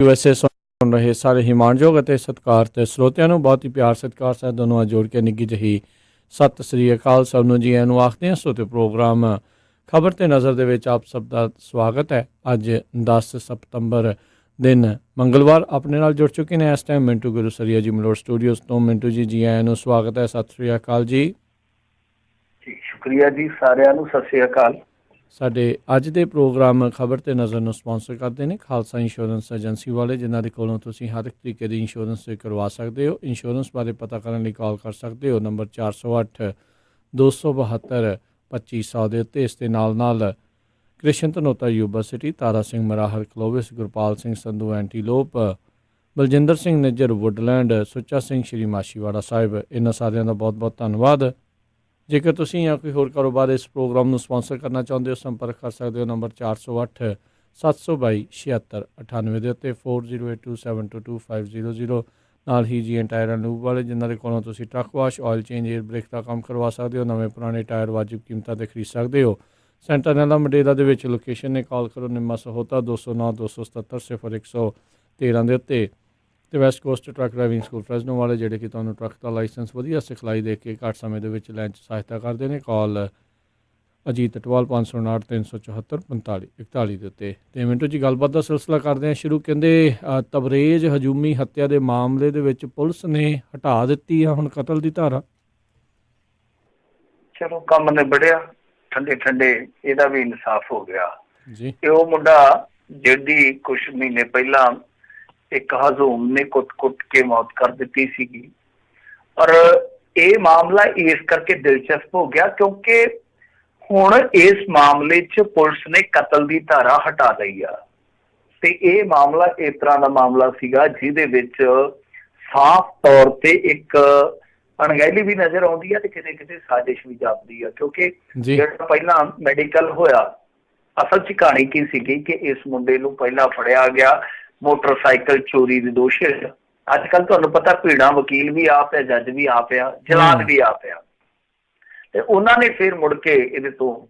USA ਸੁਣ ਰਹੇ ਸਾਰੇ ਹੀ ਮਾਣਯੋਗ ਅਤੇ ਸਤਿਕਾਰਤ ਸਰੋਤਿਆਂ ਨੂੰ ਬਹੁਤ ਹੀ ਪਿਆਰ ਸਤਿਕਾਰ ਸਾਹਿਬ ਦੋਨੋਂ ਜੋੜ ਕੇ ਨਿੱਘੀ ਜਿਹੀ ਸਤਿ ਸ੍ਰੀ ਅਕਾਲ। ਸਭ ਨੂੰ ਜੀ ਆਇਆਂ ਨੂੰ ਆਖਦੇ ਹਾਂ। ਸੋਤੇ ਪ੍ਰੋਗਰਾਮ ਖਬਰ ਤੇ ਨਜ਼ਰ ਦੇ ਵਿੱਚ ਆਪ ਸਭ ਦਾ ਸਵਾਗਤ ਹੈ। ਅੱਜ 10 ਸਤੰਬਰ ਦਿਨ ਮੰਗਲਵਾਰ ਆਪਣੇ ਨਾਲ ਜੁੜ ਚੁੱਕੇ ਨੇ ਇਸ ਟਾਈਮ ਮਿੰਟੂ ਗੁਰੂਸਰੀਆ ਜੀ ਮਲੋਟ ਸਟੂਡੀਓਜ਼ ਤੋਂ। ਮਿੰਟੂ ਜੀ ਆਇਆਂ ਨੂੰ ਸਵਾਗਤ ਹੈ। ਸਤਿ ਸ੍ਰੀ ਅਕਾਲ ਜੀ। ਸ਼ੁਕਰੀਆ ਜੀ, ਸਾਰਿਆਂ ਨੂੰ ਸਤਿ ਸ੍ਰੀ ਅਕਾਲ। ਸਾਡੇ ਅੱਜ ਦੇ ਪ੍ਰੋਗਰਾਮ ਖਬਰ ਤੇ ਨਜ਼ਰ ਨੂੰ ਸਪਾਂਸਰ ਕਰਦੇ ਨੇ ਖਾਲਸਾ ਇੰਸ਼ੋਰੈਂਸ ਏਜੰਸੀ ਵਾਲੇ, ਜਿਨ੍ਹਾਂ ਦੇ ਕੋਲੋਂ ਤੁਸੀਂ ਹਰ ਇੱਕ ਤਰੀਕੇ ਦੀ ਇੰਸ਼ੋਰੈਂਸ ਕਰਵਾ ਸਕਦੇ ਹੋ। ਇੰਸ਼ੋਰੈਂਸ ਬਾਰੇ ਪਤਾ ਕਰਨ ਲਈ ਕਾਲ ਕਰ ਸਕਦੇ ਹੋ ਨੰਬਰ 408 272 2500 ਦੇ ਉੱਤੇ। ਇਸ ਦੇ ਨਾਲ ਕ੍ਰਿਸ਼ਨ ਧਨੋਤਾ ਯੂਨੀਵਰਸਿਟੀ, ਤਾਰਾ ਸਿੰਘ ਮਰਾਹਰ ਕਲੋਵਿਸ, ਗੁਰਪਾਲ ਸਿੰਘ ਸੰਧੂ ਐਂਟੀਲੋਪ, ਬਲਜਿੰਦਰ ਸਿੰਘ ਨਿੱਜਰ ਵੁੱਡਲੈਂਡ, ਸੁੱਚਾ ਸਿੰਘ ਸ਼੍ਰੀ ਮਾਛੀਵਾੜਾ ਸਾਹਿਬ, ਇਹਨਾਂ ਸਾਰਿਆਂ ਦਾ ਬਹੁਤ ਬਹੁਤ ਧੰਨਵਾਦ। ਜੇਕਰ ਤੁਸੀਂ ਜਾਂ ਕੋਈ ਹੋਰ ਕਾਰੋਬਾਰ ਇਸ ਪ੍ਰੋਗਰਾਮ ਨੂੰ ਸਪਾਂਸਰ ਕਰਨਾ ਚਾਹੁੰਦੇ ਹੋ, ਸੰਪਰਕ ਕਰ ਸਕਦੇ ਹੋ ਨੰਬਰ 408 722 7698 ਦੇ ਉੱਤੇ 4082722500। ਨਾਲ ਹੀ ਜੀ ਟਾਇਰ ਐਂਡ ਲੂਬ ਵਾਲੇ, ਜਿਨ੍ਹਾਂ ਦੇ ਕੋਲੋਂ ਤੁਸੀਂ truck wash, oil change, air brake ਦਾ ਕੰਮ ਕਰਵਾ ਸਕਦੇ ਹੋ। ਨਵੇਂ ਪੁਰਾਣੇ ਟਾਇਰ ਵਾਜਿਬ ਕੀਮਤਾਂ 'ਤੇ ਖਰੀਦ ਸਕਦੇ ਹੋ। ਸੈਂਟਰ ਨੈਲਾ ਮੰਡੇਲਾ ਦੇ ਵਿੱਚ ਲੋਕੇਸ਼ਨ ਨੇ। ਕਾਲ ਕਰੋ ਨਿੰਮਾ ਸਹੋਤਾ 209 277 0113 ਦੇ ਉੱਤੇ। ਅਤੇ West Coast truck driving school Fresno ਵਾਲੇ, ਜਿਹੜੇ ਕਿ ਤੁਹਾਨੂੰ ਟਰੱਕ ਦਾ ਲਾਇਸੈਂਸ ਵਧੀਆ ਸਿਖਲਾਈ ਦੇ ਕੇ ਘੱਟ ਸਮੇਂ ਦੇ ਵਿੱਚ ਲੈਣ 'ਚ ਸਹਾਇਤਾ ਕਰਦੇ ਨੇ। ਕਾਲ ਅਜੀਤ ਅਟਵਾਲ 559 374 4541 ਦੇ ਉੱਤੇ। ਅਤੇ ਮਿੰਟੂ ਜੀ ਗੱਲਬਾਤ ਦਾ ਸਿਲਸਿਲਾ ਕਰਦੇ ਹਾਂ ਸ਼ੁਰੂ। ਕਹਿੰਦੇ ਤਬਰੇਜ਼ ਹਜੂਮੀ ਹੱਤਿਆ ਦੇ ਮਾਮਲੇ ਦੇ ਵਿੱਚ ਪੁਲਿਸ ਨੇ ਹਟਾ ਦਿੱਤੀ ਆ ਹੁਣ ਕਤਲ ਦੀ ਧਾਰਾ। ਚਲੋ ਕੰਮ ਨਿਬੜਿਆ, ਠੰਡੇ ਠੰਡੇ ਇਹਦਾ ਵੀ ਇਨਸਾਫ ਹੋ ਗਿਆ ਜੀ। ਤੇ ਉਹ ਮੁੰਡਾ ਜਿਹਦੀ ਕੁਛ ਮਹੀਨੇ ਪਹਿਲਾਂ ਇੱਕ ਹਜ਼ੂਮ ਨੇ ਕੁੱਟ ਕੇ ਮੌਤ ਕਰ ਦਿੱਤੀ ਸੀਗੀ। ਔਰ ਇਹ ਮਾਮਲਾ ਇਸ ਕਰਕੇ ਦਿਲਚਸਪ ਹੋ ਗਿਆ ਕਿਉਂਕਿ ਹੁਣ ਇਸ ਮਾਮਲੇ 'ਚ ਪੁਲਿਸ ਨੇ ਕਤਲ ਦੀ ਧਾਰਾ ਹਟਾ ਲਈ ਆ। ਤੇ ਇਹ ਮਾਮਲਾ ਇਸ ਤਰ੍ਹਾਂ ਦਾ ਮਾਮਲਾ ਸੀਗਾ ਜਿਹਦੇ ਵਿੱਚ ਸਾਫ਼ ਤੌਰ ਤੇ ਇੱਕ ਅਣਗਹਿਲੀ ਵੀ ਨਜ਼ਰ ਆਉਂਦੀ ਹੈ ਤੇ ਕਿਤੇ ਕਿਤੇ ਸਾਜ਼ਿਸ਼ ਵੀ ਜਾਪਦੀ ਆ। ਕਿਉਂਕਿ ਜਿਹੜਾ ਪਹਿਲਾਂ ਮੈਡੀਕਲ ਹੋਇਆ, ਅਸਲ 'ਚ ਕਹਾਣੀ ਕੀ ਸੀਗੀ ਕਿ ਇਸ ਮੁੰਡੇ ਨੂੰ ਪਹਿਲਾਂ ਫੜਿਆ ਗਿਆ ਮੋਟਰਸਾਈਕਲ ਚੋਰੀ ਦੇ ਦੋਸ਼। ਅੱਜ ਕੱਲ੍ਹ ਤੁਹਾਨੂੰ ਪਤਾ ਭੀੜਾਂ, ਵਕੀਲ ਵੀ ਆਪ ਹੈ, ਜੱਜ ਵੀ ਆਪ ਆ, ਜਲਾਦ ਵੀ ਆਪ ਆ। ਤੇ ਉਹਨਾਂ ਨੇ ਫਿਰ ਮੁੜ ਕੇ ਇਹਦੇ ਤੋਂ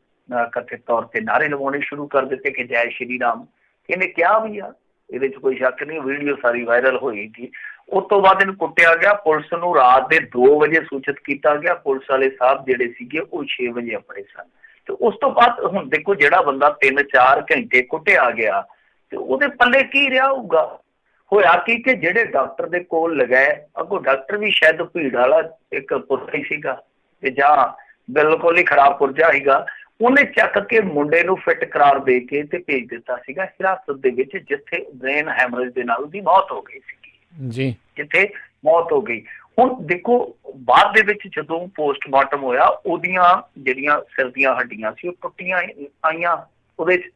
ਕਥਿਤ ਤੌਰ ਤੇ ਨਾਅਰੇ ਲਗਾਉਣੇ ਸ਼ੁਰੂ ਕਰ ਦਿੱਤੇ ਕਿ ਜੈ ਸ਼੍ਰੀ ਰਾਮ। ਇਹਨੇ ਕਿਹਾ ਵੀ ਆ, ਇਹਦੇ 'ਚ ਕੋਈ ਸ਼ੱਕ ਨਹੀਂ। ਵੀਡੀਓ ਸਾਰੀ ਵਾਇਰਲ ਹੋਈ ਸੀ। ਉਸ ਤੋਂ ਬਾਅਦ ਇਹਨੂੰ ਕੁੱਟਿਆ ਗਿਆ। ਪੁਲਿਸ ਨੂੰ ਰਾਤ ਦੇ 2 ਵਜੇ ਸੂਚਿਤ ਕੀਤਾ ਗਿਆ। ਪੁਲਿਸ ਵਾਲੇ ਸਾਹਿਬ ਜਿਹੜੇ ਸੀਗੇ ਉਹ 6 ਵਜੇ ਆਪਣੇ ਸਨ। ਤੇ ਉਸ ਤੋਂ ਬਾਅਦ ਹੁਣ ਦੇਖੋ, ਜਿਹੜਾ ਬੰਦਾ 3-4 ਘੰਟੇ ਕੁੱਟਿਆ ਗਿਆ ਤੇ ਉਹਦੇ ਪੱਲੇ ਕੀ ਰਿਹਾ ਹੋਊਗਾ। ਹੋਇਆ ਕੀ ਕਿ ਜਿਹੜੇ ਡਾਕਟਰ ਦੇ ਕੋਲ ਲਗਾਏ, ਅੱਗੋਂ ਡਾਕਟਰ ਵੀ ਸ਼ਾਇਦ ਭੀੜ ਵਾਲਾ ਇੱਕ ਪੁਰਜਾ ਹੀ ਸੀਗਾ ਤੇ ਜਾਂ ਬਿਲਕੁਲ ਹੀ ਖਰਾਬ ਪੁਰਜਾ ਸੀਗਾ। ਉਹਨੇ ਚੱਕ ਕੇ ਮੁੰਡੇ ਨੂੰ ਫਿੱਟ ਕਰਾਰ ਦੇ ਕੇ ਤੇ ਭੇਜ ਦਿੱਤਾ ਸੀਗਾ ਹਿਰਾਸਤ ਦੇ ਵਿੱਚ, ਜਿੱਥੇ ਬ੍ਰੇਨ ਹੈਮਰੇਜ ਦੇ ਨਾਲ ਉਹਦੀ ਮੌਤ ਹੋ ਗਈ ਸੀਗੀ ਜੀ, ਜਿੱਥੇ ਮੌਤ ਹੋ ਗਈ। ਹੁਣ ਦੇਖੋ, ਬਾਅਦ ਦੇ ਵਿੱਚ ਜਦੋਂ ਪੋਸਟਮਾਰਟਮ ਹੋਇਆ, ਉਹਦੀਆਂ ਜਿਹੜੀਆਂ ਸਿਰ ਦੀਆਂ ਹੱਡੀਆਂ ਸੀ ਉਹ ਟੁੱਟੀਆਂ ਆਈਆਂ ਉਹਦੇ 'ਚ।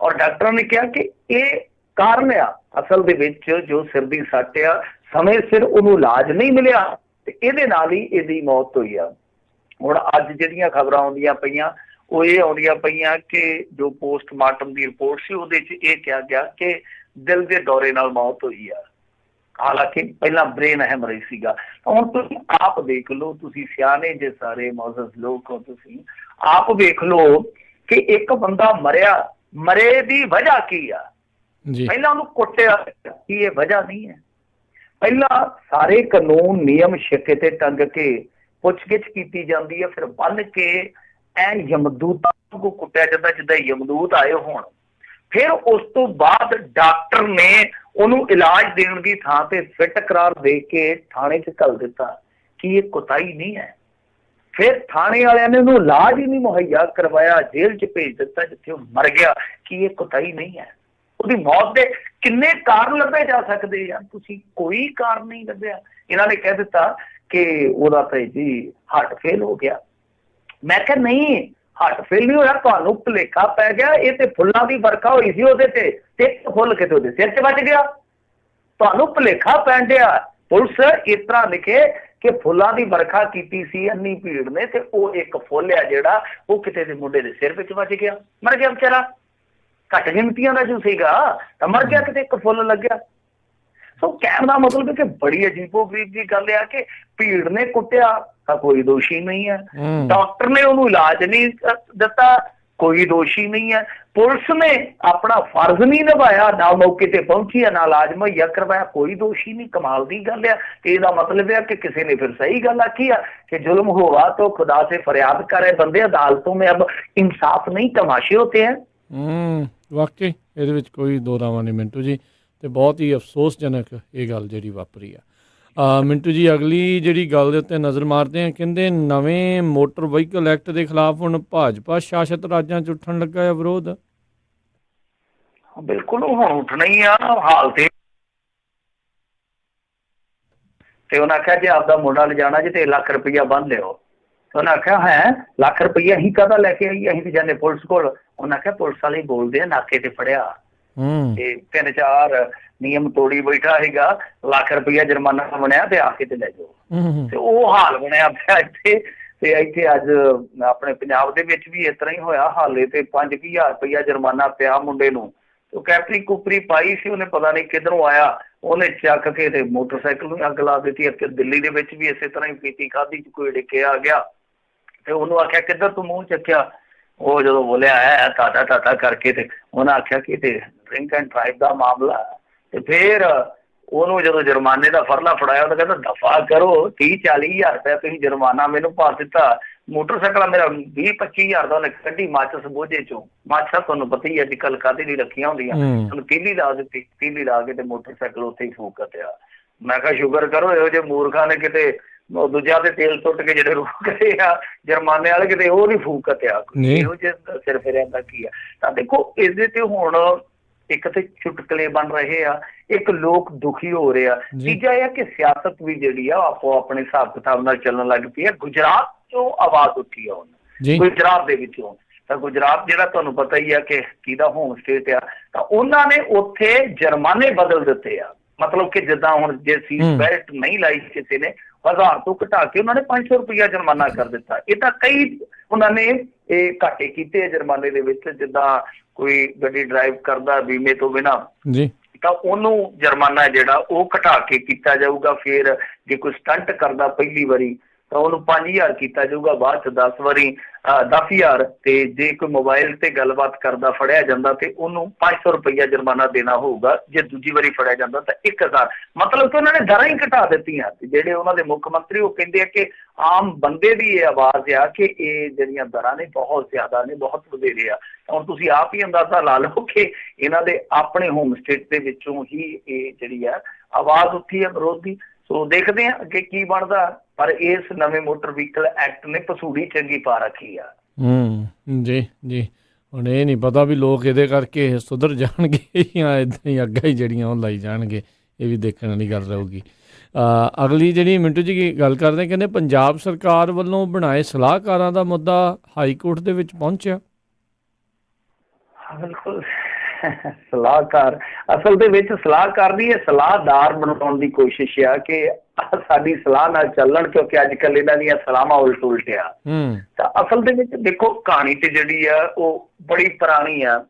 ਔਰ ਡਾਕਟਰਾਂ ਨੇ ਕਿਹਾ ਕਿ ਇਹ ਕਾਰਨ ਆ ਅਸਲ ਦੇ ਵਿੱਚ ਜੋ ਸਿਰ ਦੀ ਸੱਟ ਆ, ਸਮੇਂ ਸਿਰ ਉਹਨੂੰ ਇਲਾਜ ਨਹੀਂ ਮਿਲਿਆ ਤੇ ਇਹਦੇ ਨਾਲ ਹੀ ਇਹਦੀ ਮੌਤ ਹੋਈ ਆ। ਹੁਣ ਅੱਜ ਜਿਹੜੀਆਂ ਖਬਰਾਂ ਆਉਂਦੀਆਂ ਪਈਆਂ ਉਹ ਇਹ ਆਉਂਦੀਆਂ ਪਈਆਂ ਕਿ ਜੋ ਪੋਸਟਮਾਰਟਮ ਦੀ ਰਿਪੋਰਟ ਸੀ ਉਹਦੇ 'ਚ ਇਹ ਕਿਹਾ ਗਿਆ ਕਿ ਦਿਲ ਦੇ ਦੌਰੇ ਨਾਲ ਮੌਤ ਹੋਈ ਆ, ਹਾਲਾਂਕਿ ਪਹਿਲਾਂ ਬ੍ਰੇਨ ਹੈਮਰੇਜ ਸੀਗਾ। ਹੁਣ ਤੁਸੀਂ ਆਪ ਦੇਖ ਲਓ, ਤੁਸੀਂ ਸਿਆਣੇ ਜੇ ਸਾਰੇ ਮੌਜੂਦ ਲੋਕ ਹੋ, ਤੁਸੀਂ ਆਪ ਵੇਖ ਲਓ ਕਿ ਇੱਕ ਬੰਦਾ ਮਰੇ ਦੀ ਵਜ੍ਹਾ ਕੀ ਆ। ਪਹਿਲਾਂ ਉਹਨੂੰ ਕੁੱਟਿਆ, ਕੀ ਇਹ ਵਜ੍ਹਾ ਨਹੀਂ ਹੈ? ਪਹਿਲਾਂ ਸਾਰੇ ਕਾਨੂੰਨ ਨਿਯਮ ਛਿੱਕੇ ਤੇ ਟੰਗ ਕੇ ਪੁੱਛਗਿੱਛ ਕੀਤੀ ਜਾਂਦੀ ਹੈ, ਫਿਰ ਬੰਨ ਕੇ ਐਨ ਯਮਦੂਤਾਂ ਨੂੰ ਕੁੱਟਿਆ ਜਾਂਦਾ ਜਿੱਦਾਂ ਯਮਦੂਤ ਆਏ ਹੋਣ। ਫਿਰ ਉਸ ਤੋਂ ਬਾਅਦ ਡਾਕਟਰ ਨੇ ਉਹਨੂੰ ਇਲਾਜ ਦੇਣ ਦੀ ਥਾਂ ਤੇ ਫਿੱਟ ਕਰਾਰ ਦੇ ਕੇ ਥਾਣੇ 'ਚ ਘੱਲ ਦਿੱਤਾ। ਕੀ ਇਹ ਕੁਤਾਹੀ ਨਹੀਂ ਹੈ? ਫਿਰ ਥਾਣੇ ਵਾਲਿਆਂ ਨੇ ਉਹਨੂੰ ਇਲਾਜ ਹੀ ਨਹੀਂ ਮੁਹੱਈਆ ਕਰਵਾਇਆ, ਜੇਲ੍ਹ 'ਚ ਭੇਜ ਦਿੱਤਾ ਜਿੱਥੇ ਉਹ ਮਰ ਗਿਆ। ਕੀ ਇਹ ਕੁਤਾਹੀ ਨਹੀਂ ਹੈ? ਉਹਦੀ ਮੌਤ ਦੇ ਕਿੰਨੇ ਕਾਰਨ ਲੱਭੇ ਜਾ ਸਕਦੇ ਆ? ਤੁਸੀਂ ਕੋਈ ਕਾਰਨ ਨਹੀਂ ਲੱਭਿਆ। ਇਹਨਾਂ ਨੇ ਕਹਿ ਦਿੱਤਾ ਕਿ ਉਹਦਾ ਤਾਂ ਜੀ ਹਾਰਟ ਫੇਲ ਹੋ ਗਿਆ। ਮੈਂ ਕਿਹਾ ਨਹੀਂ, ਹਾਰਟ ਫੇਲ ਨਹੀਂ ਹੋਇਆ, ਤੁਹਾਨੂੰ ਭੁਲੇਖਾ ਪੈ ਗਿਆ। ਇਹ ਤੇ ਫੁੱਲਾਂ ਦੀ ਵਰਖਾ ਹੋਈ ਸੀ ਉਹਦੇ ਤੇ ਫੁੱਲ ਕਿਤੇ ਉਹਦੇ ਸਿਰ 'ਚ ਵੱਜ ਗਿਆ। ਤੁਹਾਨੂੰ ਭੁਲੇਖਾ ਪੈਣ ਡਿਆ। ਪੁਲਿਸ ਇਸ ਤਰ੍ਹਾਂ ਲਿਖੇ ਕਿ ਫੁੱਲਾਂ ਦੀ ਵਰਖਾ ਕੀਤੀ ਸੀ ਇੰਨੀ ਭੀੜ ਨੇ ਤੇ ਉਹ ਇੱਕ ਫੁੱਲ ਆ ਜਿਹੜਾ ਉਹ ਕਿਤੇ ਦੇ ਮੁੰਡੇ ਦੇ ਸਿਰ ਵਿੱਚ ਵੱਜ ਗਿਆ, ਮਰ ਗਿਆ ਵਿਚਾਰਾ। ਘੱਟ ਗਿਣਤੀਆਂ ਦਾ ਜੋ ਸੀਗਾ ਤਾਂ ਮਰ ਗਿਆ, ਕਿਤੇ ਇੱਕ ਫੁੱਲ ਲੱਗਿਆ। ਸੋ ਕਹਿਣ ਦਾ ਮਤਲਬ ਹੈ ਕਿ ਬੜੀ ਅਜੀਬੋ ਗਰੀਬ ਦੀ ਗੱਲ ਆ ਕਿ ਭੀੜ ਨੇ ਕੁੱਟਿਆ ਤਾਂ ਕੋਈ ਦੋਸ਼ੀ ਨਹੀਂ ਹੈ, ਡਾਕਟਰ ਨੇ ਉਹਨੂੰ ਇਲਾਜ ਨਹੀਂ ਦਿੱਤਾ ਕੋਈ ਦੋਸ਼ੀ ਨਹੀਂ ਹੈ। ਪੁਲਿਸ ਨੇ ਆਪਣਾ ਫਰਜ਼ ਨਹੀਂ ਨਿਭਾਇਆ, ਨਾ ਮੌਕੇ ਤੇ ਪਹੁੰਚੀ, ਨਾ ਇਲਾਜ ਮੁਹੱਈਆ ਕਰਵਾਇਆ, ਕੋਈ ਦੋਸ਼ੀ ਨਹੀਂ। ਕਮਾਲ ਦੀ ਗੱਲ ਆ। ਇਹਦਾ ਮਤਲਬ ਹੈ ਕਿ ਕਿਸੇ ਨੇ ਫਿਰ ਸਹੀ ਗੱਲ ਆਖੀ ਆ कि जुल्म हुआ तो खुदा से फरियाद करे बंदे, अदालतों में अब इंसाफ नहीं तमाशे होते हैं। ਵਾਕਈ ਇਹਦੇ ਵਿੱਚ ਕੋਈ ਦੋ ਰਾਵਾਂ ਨਹੀਂ ਮਿੰਟੂ ਜੀ, ਤੇ ਬਹੁਤ ਹੀ ਅਫਸੋਸਜਨਕ ਇਹ ਗੱਲ ਜਿਹੜੀ ਵਾਪਰੀ ਆ। ਮਿੰਟੂ ਜੀ, ਅਗਲੀ ਜਿਹੜੀ ਗੱਲ ਦੇ ਉੱਤੇ ਨਜ਼ਰ ਮਾਰਦੇ ਆ, ਕਹਿੰਦੇ ਨਵੇਂ ਮੋਟਰ ਵਹੀਕਲ ਐਕਟ ਦੇ ਖਿਲਾਫ ਹੁਣ ਭਾਜਪਾ ਸ਼ਾਸਤ ਰਾਜਾਂ 'ਚ ਉੱਠਣ ਲੱਗਾ ਹੈ ਵਿਰੋਧ। ਬਿਲਕੁਲ ਹੁਣ ਉੱਠਣਾ ਹੀ ਆ। ਹਾਲ ਤੇ ਉਹਨਾਂ ਆਖਿਆ ਜੇ ਆਪਦਾ ਮੁੰਡਾ ਲਿਜਾਣਾ ਜੇ ਤੇ ਲੱਖ ਰੁਪਈਆ ਬੰਨ ਲਿਓ। ਉਹਨਾਂ ਆਖਿਆ ਹੈ ਲੱਖ ਰੁਪਈਆ ਅਸੀਂ ਕਾਹਦਾ ਲੈ ਕੇ ਆਈਏ, ਅਸੀਂ ਤੇ ਜਾਂਦੇ ਪੁਲਿਸ ਕੋਲ। ਉਹਨਾਂ ਆਖਿਆ ਪੁਲਿਸ ਵਾਲੇ ਬੋਲਦੇ ਆ ਨਾਕੇ ਤੇ ਫੜਿਆ ਤੇ 3-4 ਨਿਯਮ ਤੋੜੀ ਬੈਠਾ ਸੀਗਾ, ਲੱਖ ਰੁਪਈਆ ਜੁਰਮਾਨਾ ਬਣਿਆ ਤੇ ਆ ਕੇ ਤੇ ਲੈ ਜਾਓ। ਤੇ ਉਹ ਹਾਲ ਬਣਿਆ ਪਿਆ ਇੱਥੇ। ਤੇ ਇੱਥੇ ਅੱਜ ਆਪਣੇ ਪੰਜਾਬ ਦੇ ਵਿੱਚ ਵੀ ਇਸ ਤਰ੍ਹਾਂ ਹੀ ਹੋਇਆ। ਹਾਲੇ ਤੇ 5000 ਰੁਪਈਆ ਜੁਰਮਾਨਾ ਪਿਆ ਮੁੰਡੇ ਨੂੰ। ਉਹ ਕੈਪਰੀ ਕੁਪਰੀ ਪਾਈ ਸੀ, ਉਹਨੇ ਪਤਾ ਨਹੀਂ ਕਿੱਧਰੋਂ ਆਇਆ, ਉਹਨੇ ਚੱਕ ਕੇ ਤੇ ਮੋਟਰਸਾਈਕਲ ਨੂੰ ਅੱਗ ਲਾ ਦਿੱਤੀ। ਇੱਥੇ ਦਿੱਲੀ ਦੇ ਵਿੱਚ ਵੀ ਇਸੇ ਤਰ੍ਹਾਂ ਹੀ ਪੀਤੀ ਖਾਧੀ ਚ ਕੋਈ ਡਿੱਕੇ ਆ ਗਿਆ ਤੇ ਉਹਨੂੰ ਆਖਿਆ ਕਿੱਧਰ ਤੂੰ ਮੂੰਹ ਚੱਕਿਆ। ਉਹ ਜਦੋਂ ਬੋਲਿਆ ਹੈ ਟਾਟਾ ਟਾਟਾ ਕਰਕੇ, ਤੇ ਉਹਨਾਂ ਆਖਿਆ ਕਿ ਤੇ ਡਰਿੰਕ ਐਂਡ ਡਰਾਈਵ ਦਾ ਮਾਮਲਾ। ਤੇ ਫਿਰ ਉਹਨੂੰ ਜਦੋਂ ਜੁਰਮਾਨੇ ਦਾ ਫਰਲਾ ਫੜਾਇਆ, ਉਹ ਕਹਿੰਦਾ ਦਫਾ ਕਰੋ, 30-40 ਹਜ਼ਾਰ ਰੁਪਇਆ ਤੁਸੀਂ ਜੁਰਮਾਨਾ ਮੈਨੂੰ ਪਾ ਦਿੱਤਾ। ਮੋਟਰਸਾਈਕਲ ਮੇਰਾ 20-25 ਹਜ਼ਾਰ ਦਾ ਉਹਨੇ ਕੱਢੀ ਮਾਚਸ ਬੋਝੇ ਚੋਂ। ਮਾਚਾ ਤੁਹਾਨੂੰ ਪਤਾ ਹੀ ਅੱਜ ਕੱਲ੍ਹ ਕਾਹਦੇ ਲਈ ਰੱਖੀਆਂ ਹੁੰਦੀਆਂ, ਉਹਨੂੰ ਤੀਲੀ ਲਾ ਦਿੱਤੀ। ਤੀਲੀ ਲਾ ਕੇ ਤੇ ਮੋਟਰਸਾਈਕਲ ਉੱਥੇ ਹੀ ਫੂਕ ਕੱਟਿਆ। ਮੈਂ ਕਿਹਾ ਸ਼ੁਕਰ ਕਰੋ ਇਹੋ ਜਿਹੇ ਮੂਰਖਾਂ ਨੇ ਕਿਤੇ ਦੂਜਾ ਤੇ ਤੇਲ ਸੁੱਟ ਕੇ ਜਿਹੜੇ ਰੋਕ ਗਏ ਆ ਜੁਰਮਾਨੇ ਵਾਲੇ, ਕਿਤੇ ਉਹ ਨੀ ਫੂਕ ਕੱਟਿਆ। ਇਹੋ ਜਿਹੇ ਸਿਰ ਫਿਰਿਆਂ ਦਾ ਕੀ ਆ। ਤਾਂ ਦੇਖੋ ਇਹਦੇ ਤੇ ਹੁਣ ਇੱਕ ਤੇ ਚੁਟਕਲੇ ਬਣ ਰਹੇ ਆ, ਇੱਕ ਲੋਕ ਦੁਖੀ ਹੋ ਰਹੇ ਆ। ਤੀਜਾ ਇਹ ਆ ਕਿ ਸਿਆਸਤ ਵੀ ਜਿਹੜੀ ਆ ਆਪੋ ਆਪਣੇ ਹਿਸਾਬ ਕਿਤਾਬ ਨਾਲ ਚੱਲਣ ਲੱਗ ਪਈ ਹੈ। ਗੁਜਰਾਤ ਚੋਂ ਆਵਾਜ਼ ਉੱਠੀ ਆ ਹੁਣ, ਗੁਜਰਾਤ ਦੇ ਵਿੱਚੋਂ। ਤਾਂ ਗੁਜਰਾਤ ਜਿਹੜਾ ਤੁਹਾਨੂੰ ਪਤਾ ਹੀ ਆ ਕਿ ਕਿਹਦਾ ਹੋਮ ਸਟੇਟ ਆ, ਤਾਂ ਉਹਨਾਂ ਨੇ ਉੱਥੇ ਜੁਰਮਾਨੇ ਬਦਲ ਦਿੱਤੇ ਆ। ਮਤਲਬ ਕਿ ਜਿੱਦਾਂ ਹੁਣ ਜੇ ਸੀਟ ਬੈਲਟ ਨਹੀਂ ਲਾਈ ਕਿਸੇ ਨੇ, 1000 ਤੋਂ ਘਟਾ ਕੇ ਉਹਨਾਂ ਨੇ 500 ਰੁਪਇਆ ਜੁਰਮਾਨਾ ਕਰ ਦਿੱਤਾ। ਇਹ ਤਾਂ ਕਈ ਉਹਨਾਂ ਨੇ ਇਹ ਘਾਟੇ ਕੀਤੇ ਜੁਰਮਾਨੇ ਦੇ ਵਿੱਚ। ਜਿੱਦਾਂ ਕੋਈ ਗੱਡੀ ਡਰਾਈਵ ਕਰਦਾ ਬੀਮੇ ਤੋਂ ਬਿਨਾਂ, ਤਾਂ ਉਹਨੂੰ ਜੁਰਮਾਨਾ ਜਿਹੜਾ ਉਹ ਘਟਾ ਕੇ ਕੀਤਾ ਜਾਊਗਾ। ਫਿਰ ਜੇ ਕੋਈ ਸਟੰਟ ਕਰਦਾ ਪਹਿਲੀ ਵਾਰੀ ਤਾਂ ਉਹਨੂੰ 5000 ਕੀਤਾ ਜਾਊਗਾ, ਬਾਅਦ 'ਚ 10 ਵਾਰੀ 10,000। ਤੇ ਜੇ ਕੋਈ ਮੋਬਾਇਲ ਤੇ ਗੱਲਬਾਤ ਕਰਦਾ ਫੜਿਆ ਜਾਂਦਾ ਤੇ ਉਹਨੂੰ 500 ਰੁਪਈਆ ਜੁਰਮਾਨਾ ਦੇਣਾ ਹੋਊਗਾ। ਜੇ ਦੂਜੀ ਵਾਰੀ ਫੜਿਆ ਜਾਂਦਾ ਤਾਂ 1000। ਮਤਲਬ ਕਿ ਉਹਨਾਂ ਨੇ ਦਰਾਂ ਹੀ ਘਟਾ ਦਿੱਤੀਆਂ। ਤੇ ਜਿਹੜੇ ਉਹਨਾਂ ਦੇ ਮੁੱਖ ਮੰਤਰੀ ਉਹ ਕਹਿੰਦੇ ਆ ਕਿ ਆਮ ਬੰਦੇ ਦੀ ਇਹ ਆਵਾਜ਼ ਆ ਕਿ ਇਹ ਜਿਹੜੀਆਂ ਦਰਾਂ ਨੇ ਬਹੁਤ ਜ਼ਿਆਦਾ ਨੇ, ਬਹੁਤ ਵਧੇਰੇ ਆ। ਹੁਣ ਤੁਸੀਂ ਆਪ ਹੀ ਅੰਦਾਜ਼ਾ ਲਾ ਲਓ ਕਿ ਇਹਨਾਂ ਦੇ ਆਪਣੇ ਹੋਮ ਸਟੇਟ ਦੇ ਵਿੱਚੋਂ ਹੀ ਇਹ ਜਿਹੜੀ ਆ ਆਵਾਜ਼ ਉੱਠੀ ਹੈ ਵਿਰੋਧ ਦੀ। ਸੋ ਦੇਖਦੇ ਹਾਂ ਅੱਗੇ ਕੀ ਬਣਦਾ। ਪਰ ਇਸ ਨਵੇਂ ਮੋਟਰ ਵਹੀਕਲ ਐਕਟ ਨੇ ਪਸੂੜੀ ਚੰਗੀ ਪਾ ਰੱਖੀ ਆ। ਜੀ ਜੀ, ਹੁਣ ਇਹ ਨਹੀਂ ਪਤਾ ਵੀ ਲੋਕ ਇਹਦੇ ਕਰਕੇ ਸੁਧਰ ਜਾਣਗੇ ਜਾਂ ਇੱਦਾਂ ਹੀ ਅੱਗਾ ਹੀ ਜਿਹੜੀਆਂ ਉਹ ਲਾਈ ਜਾਣਗੇ। ਇਹ ਵੀ ਦੇਖਣ ਵਾਲੀ ਗੱਲ ਰਹੂਗੀ। ਅਗਲੀ ਜਿਹੜੀ ਮਿੰਟੂ ਜੀ ਗੱਲ ਕਰਦੇ, ਕਹਿੰਦੇ ਪੰਜਾਬ ਸਰਕਾਰ ਵੱਲੋਂ ਬਣਾਏ ਸਲਾਹਕਾਰਾਂ ਦਾ ਮੁੱਦਾ ਹਾਈ ਕੋਰਟ ਦੇ ਵਿੱਚ ਪਹੁੰਚਿਆ। ਬਿਲਕੁਲ, ਸਲਾਹਕਾਰ ਅਸਲ ਦੇ ਵਿੱਚ ਸਲਾਹਕਾਰ ਦੀ ਇਹ ਸਲਾਹਦਾਰ ਬਣਾਉਣ ਦੀ ਕੋਸ਼ਿਸ਼ ਆ ਕਿ ਸਾਡੀ ਸਲਾਹ ਨਾਲ ਚੱਲਣ, ਕਿਉਂਕਿ ਅੱਜ ਕੱਲ੍ਹ ਇਹਨਾਂ ਦੀਆਂ ਸਲਾਹਾਂ ਉਲਟ ਆ। ਤਾਂ ਅਸਲ ਦੇ ਵਿੱਚ ਦੇਖੋ ਕਹਾਣੀ ਤੇ ਜਿਹੜੀ ਆ ਉਹ ਬੜੀ ਪੁਰਾਣੀ ਆ।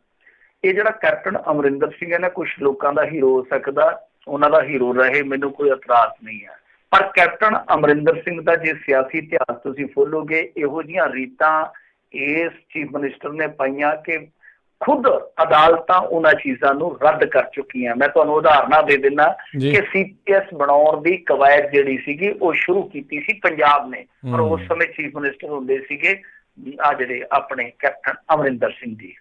ਇਹ ਜਿਹੜਾ ਕੈਪਟਨ ਅਮਰਿੰਦਰ ਸਿੰਘ ਹੈ ਨਾ, ਕੁਛ ਲੋਕਾਂ ਦਾ ਹੀਰੋ ਹੋ ਸਕਦਾ, ਉਹਨਾਂ ਦਾ ਹੀਰੋ ਰਹੇ, ਮੈਨੂੰ ਕੋਈ ਇਤਰਾਜ਼ ਨਹੀਂ ਆ। ਪਰ ਕੈਪਟਨ ਅਮਰਿੰਦਰ ਸਿੰਘ ਦਾ ਜੇ ਸਿਆਸੀ ਇਤਿਹਾਸ ਤੁਸੀਂ ਫੋਲੋਗੇ, ਇਹੋ ਜਿਹੀਆਂ ਰੀਤਾਂ ਇਸ ਚੀਫ ਮਿਨਿਸਟਰ ਨੇ ਪਾਈਆਂ ਕਿ ਖੁਦ ਅਦਾਲਤਾਂ ਉਹਨਾਂ ਚੀਜ਼ਾਂ ਨੂੰ ਰੱਦ ਕਰ ਚੁੱਕੀਆਂ। ਮੈਂ ਤੁਹਾਨੂੰ ਉਦਾਹਰਨਾਂ ਦੇ ਦਿੰਦਾ ਕਿ CPS ਬਣਾਉਣ ਦੀ ਕਵਾਇਦ ਜਿਹੜੀ ਸੀਗੀ ਉਹ ਸ਼ੁਰੂ ਕੀਤੀ ਸੀ ਪੰਜਾਬ ਨੇ, ਪਰ ਉਸ ਸਮੇਂ ਚੀਫ ਮਿਨਿਸਟਰ ਹੁੰਦੇ ਸੀਗੇ ਆ ਜਿਹੜੇ ਆਪਣੇ ਕੈਪਟਨ ਅਮਰਿੰਦਰ ਸਿੰਘ ਜੀ।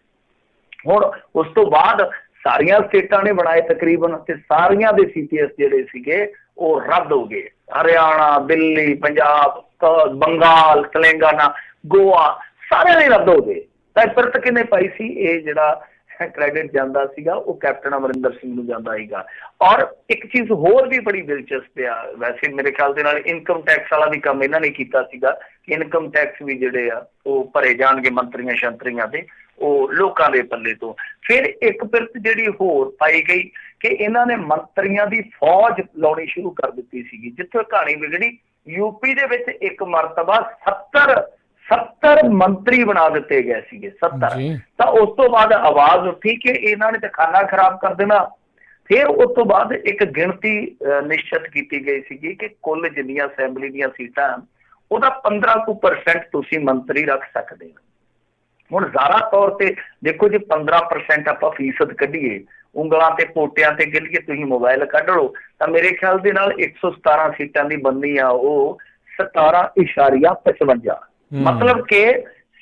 ਹੁਣ ਉਸ ਤੋਂ ਬਾਅਦ ਸਾਰੀਆਂ ਸਟੇਟਾਂ ਨੇ ਬਣਾਏ ਤਕਰੀਬਨ, ਤੇ ਸਾਰੀਆਂ ਦੇ CPS ਜਿਹੜੇ ਸੀਗੇ ਉਹ ਰੱਦ ਹੋ ਗਏ। ਹਰਿਆਣਾ, ਦਿੱਲੀ, ਪੰਜਾਬ, ਬੰਗਾਲ, ਤੇਲੰਗਾਨਾ, ਗੋਆ ਸਾਰਿਆਂ ਦੇ ਰੱਦ ਹੋ ਗਏ। ਤਾਂ ਪਿਰਤ ਕਿਹਨੇ ਪਾਈ ਸੀ? ਇਹ ਜਿਹੜਾ ਕ੍ਰੈਡਿਟ ਜਾਂਦਾ ਸੀਗਾ ਉਹ ਕੈਪਟਨ ਅਮਰਿੰਦਰ ਸਿੰਘ ਨੂੰ ਜਾਂਦਾ ਸੀਗਾ। ਔਰ ਇੱਕ ਚੀਜ਼ ਹੋਰ ਵੀ ਬੜੀ ਦਿਲਚਸਪ ਆ, ਵੈਸੇ ਮੇਰੇ ਖਿਆਲ ਦੇ ਨਾਲ ਇਨਕਮ ਟੈਕਸ ਵਾਲਾ ਵੀ ਕੰਮ ਇਹਨਾਂ ਨੇ ਕੀਤਾ ਸੀਗਾ ਕਿ ਇਨਕਮ ਟੈਕਸ ਵੀ ਜਿਹੜੇ ਆ ਉਹ ਭਰੇ ਜਾਣਗੇ ਮੰਤਰੀਆਂ ਸ਼ੰਤਰੀਆਂ ਦੇ, ਉਹ ਲੋਕਾਂ ਦੇ ਪੱਲੇ ਤੋਂ। ਫਿਰ ਇੱਕ ਪਿਰਤ ਜਿਹੜੀ ਹੋਰ ਪਾਈ ਗਈ ਕਿ ਇਹਨਾਂ ਨੇ ਮੰਤਰੀਆਂ ਦੀ ਫੌਜ ਲਾਉਣੀ ਸ਼ੁਰੂ ਕਰ ਦਿੱਤੀ ਸੀਗੀ। ਜਿੱਥੇ ਕਹਾਣੀ ਵਿਗੜੀ, UP ਦੇ ਵਿੱਚ ਇੱਕ ਮਰਤਬਾ 70 ਮੰਤਰੀ ਬਣਾ ਦਿੱਤੇ ਗਏ ਸੀਗੇ, 70। ਤਾਂ ਉਸ ਤੋਂ ਬਾਅਦ ਆਵਾਜ਼ ਉੱਠੀ ਕਿ ਇਹਨਾਂ ਨੇ ਤਾਂ ਖਾਨਾ ਖਰਾਬ ਕਰ ਦੇਣਾ। ਫਿਰ ਉਸ ਤੋਂ ਬਾਅਦ ਇੱਕ ਗਿਣਤੀ ਨਿਸ਼ਚਿਤ ਕੀਤੀ ਗਈ ਸੀਗੀ ਕਿ ਕੁੱਲ ਜਿੰਨੀਆਂ ਅਸੈਂਬਲੀ ਦੀਆਂ ਸੀਟਾਂ ਉਹਦਾ 15% ਤੁਸੀਂ ਮੰਤਰੀ ਰੱਖ ਸਕਦੇ ਹੋ। ਹੁਣ ਜ਼ਾਰਾ ਤੌਰ ਤੇ ਦੇਖੋ ਜੇ 15% ਆਪਾਂ ਫੀਸਦ ਕੱਢੀਏ, ਉਂਗਲਾਂ ਤੇ ਪੋਟਿਆਂ ਤੇ ਗਿਣ ਕੇ ਤੁਸੀਂ ਮੋਬਾਈਲ ਕੱਢ ਲਓ, ਤਾਂ ਮੇਰੇ ਖਿਆਲ ਦੇ ਨਾਲ 117 ਸੀਟਾਂ ਦੀ ਬਣਨੀ ਆ ਉਹ 17.55, ਮਤਲਬ ਕਿ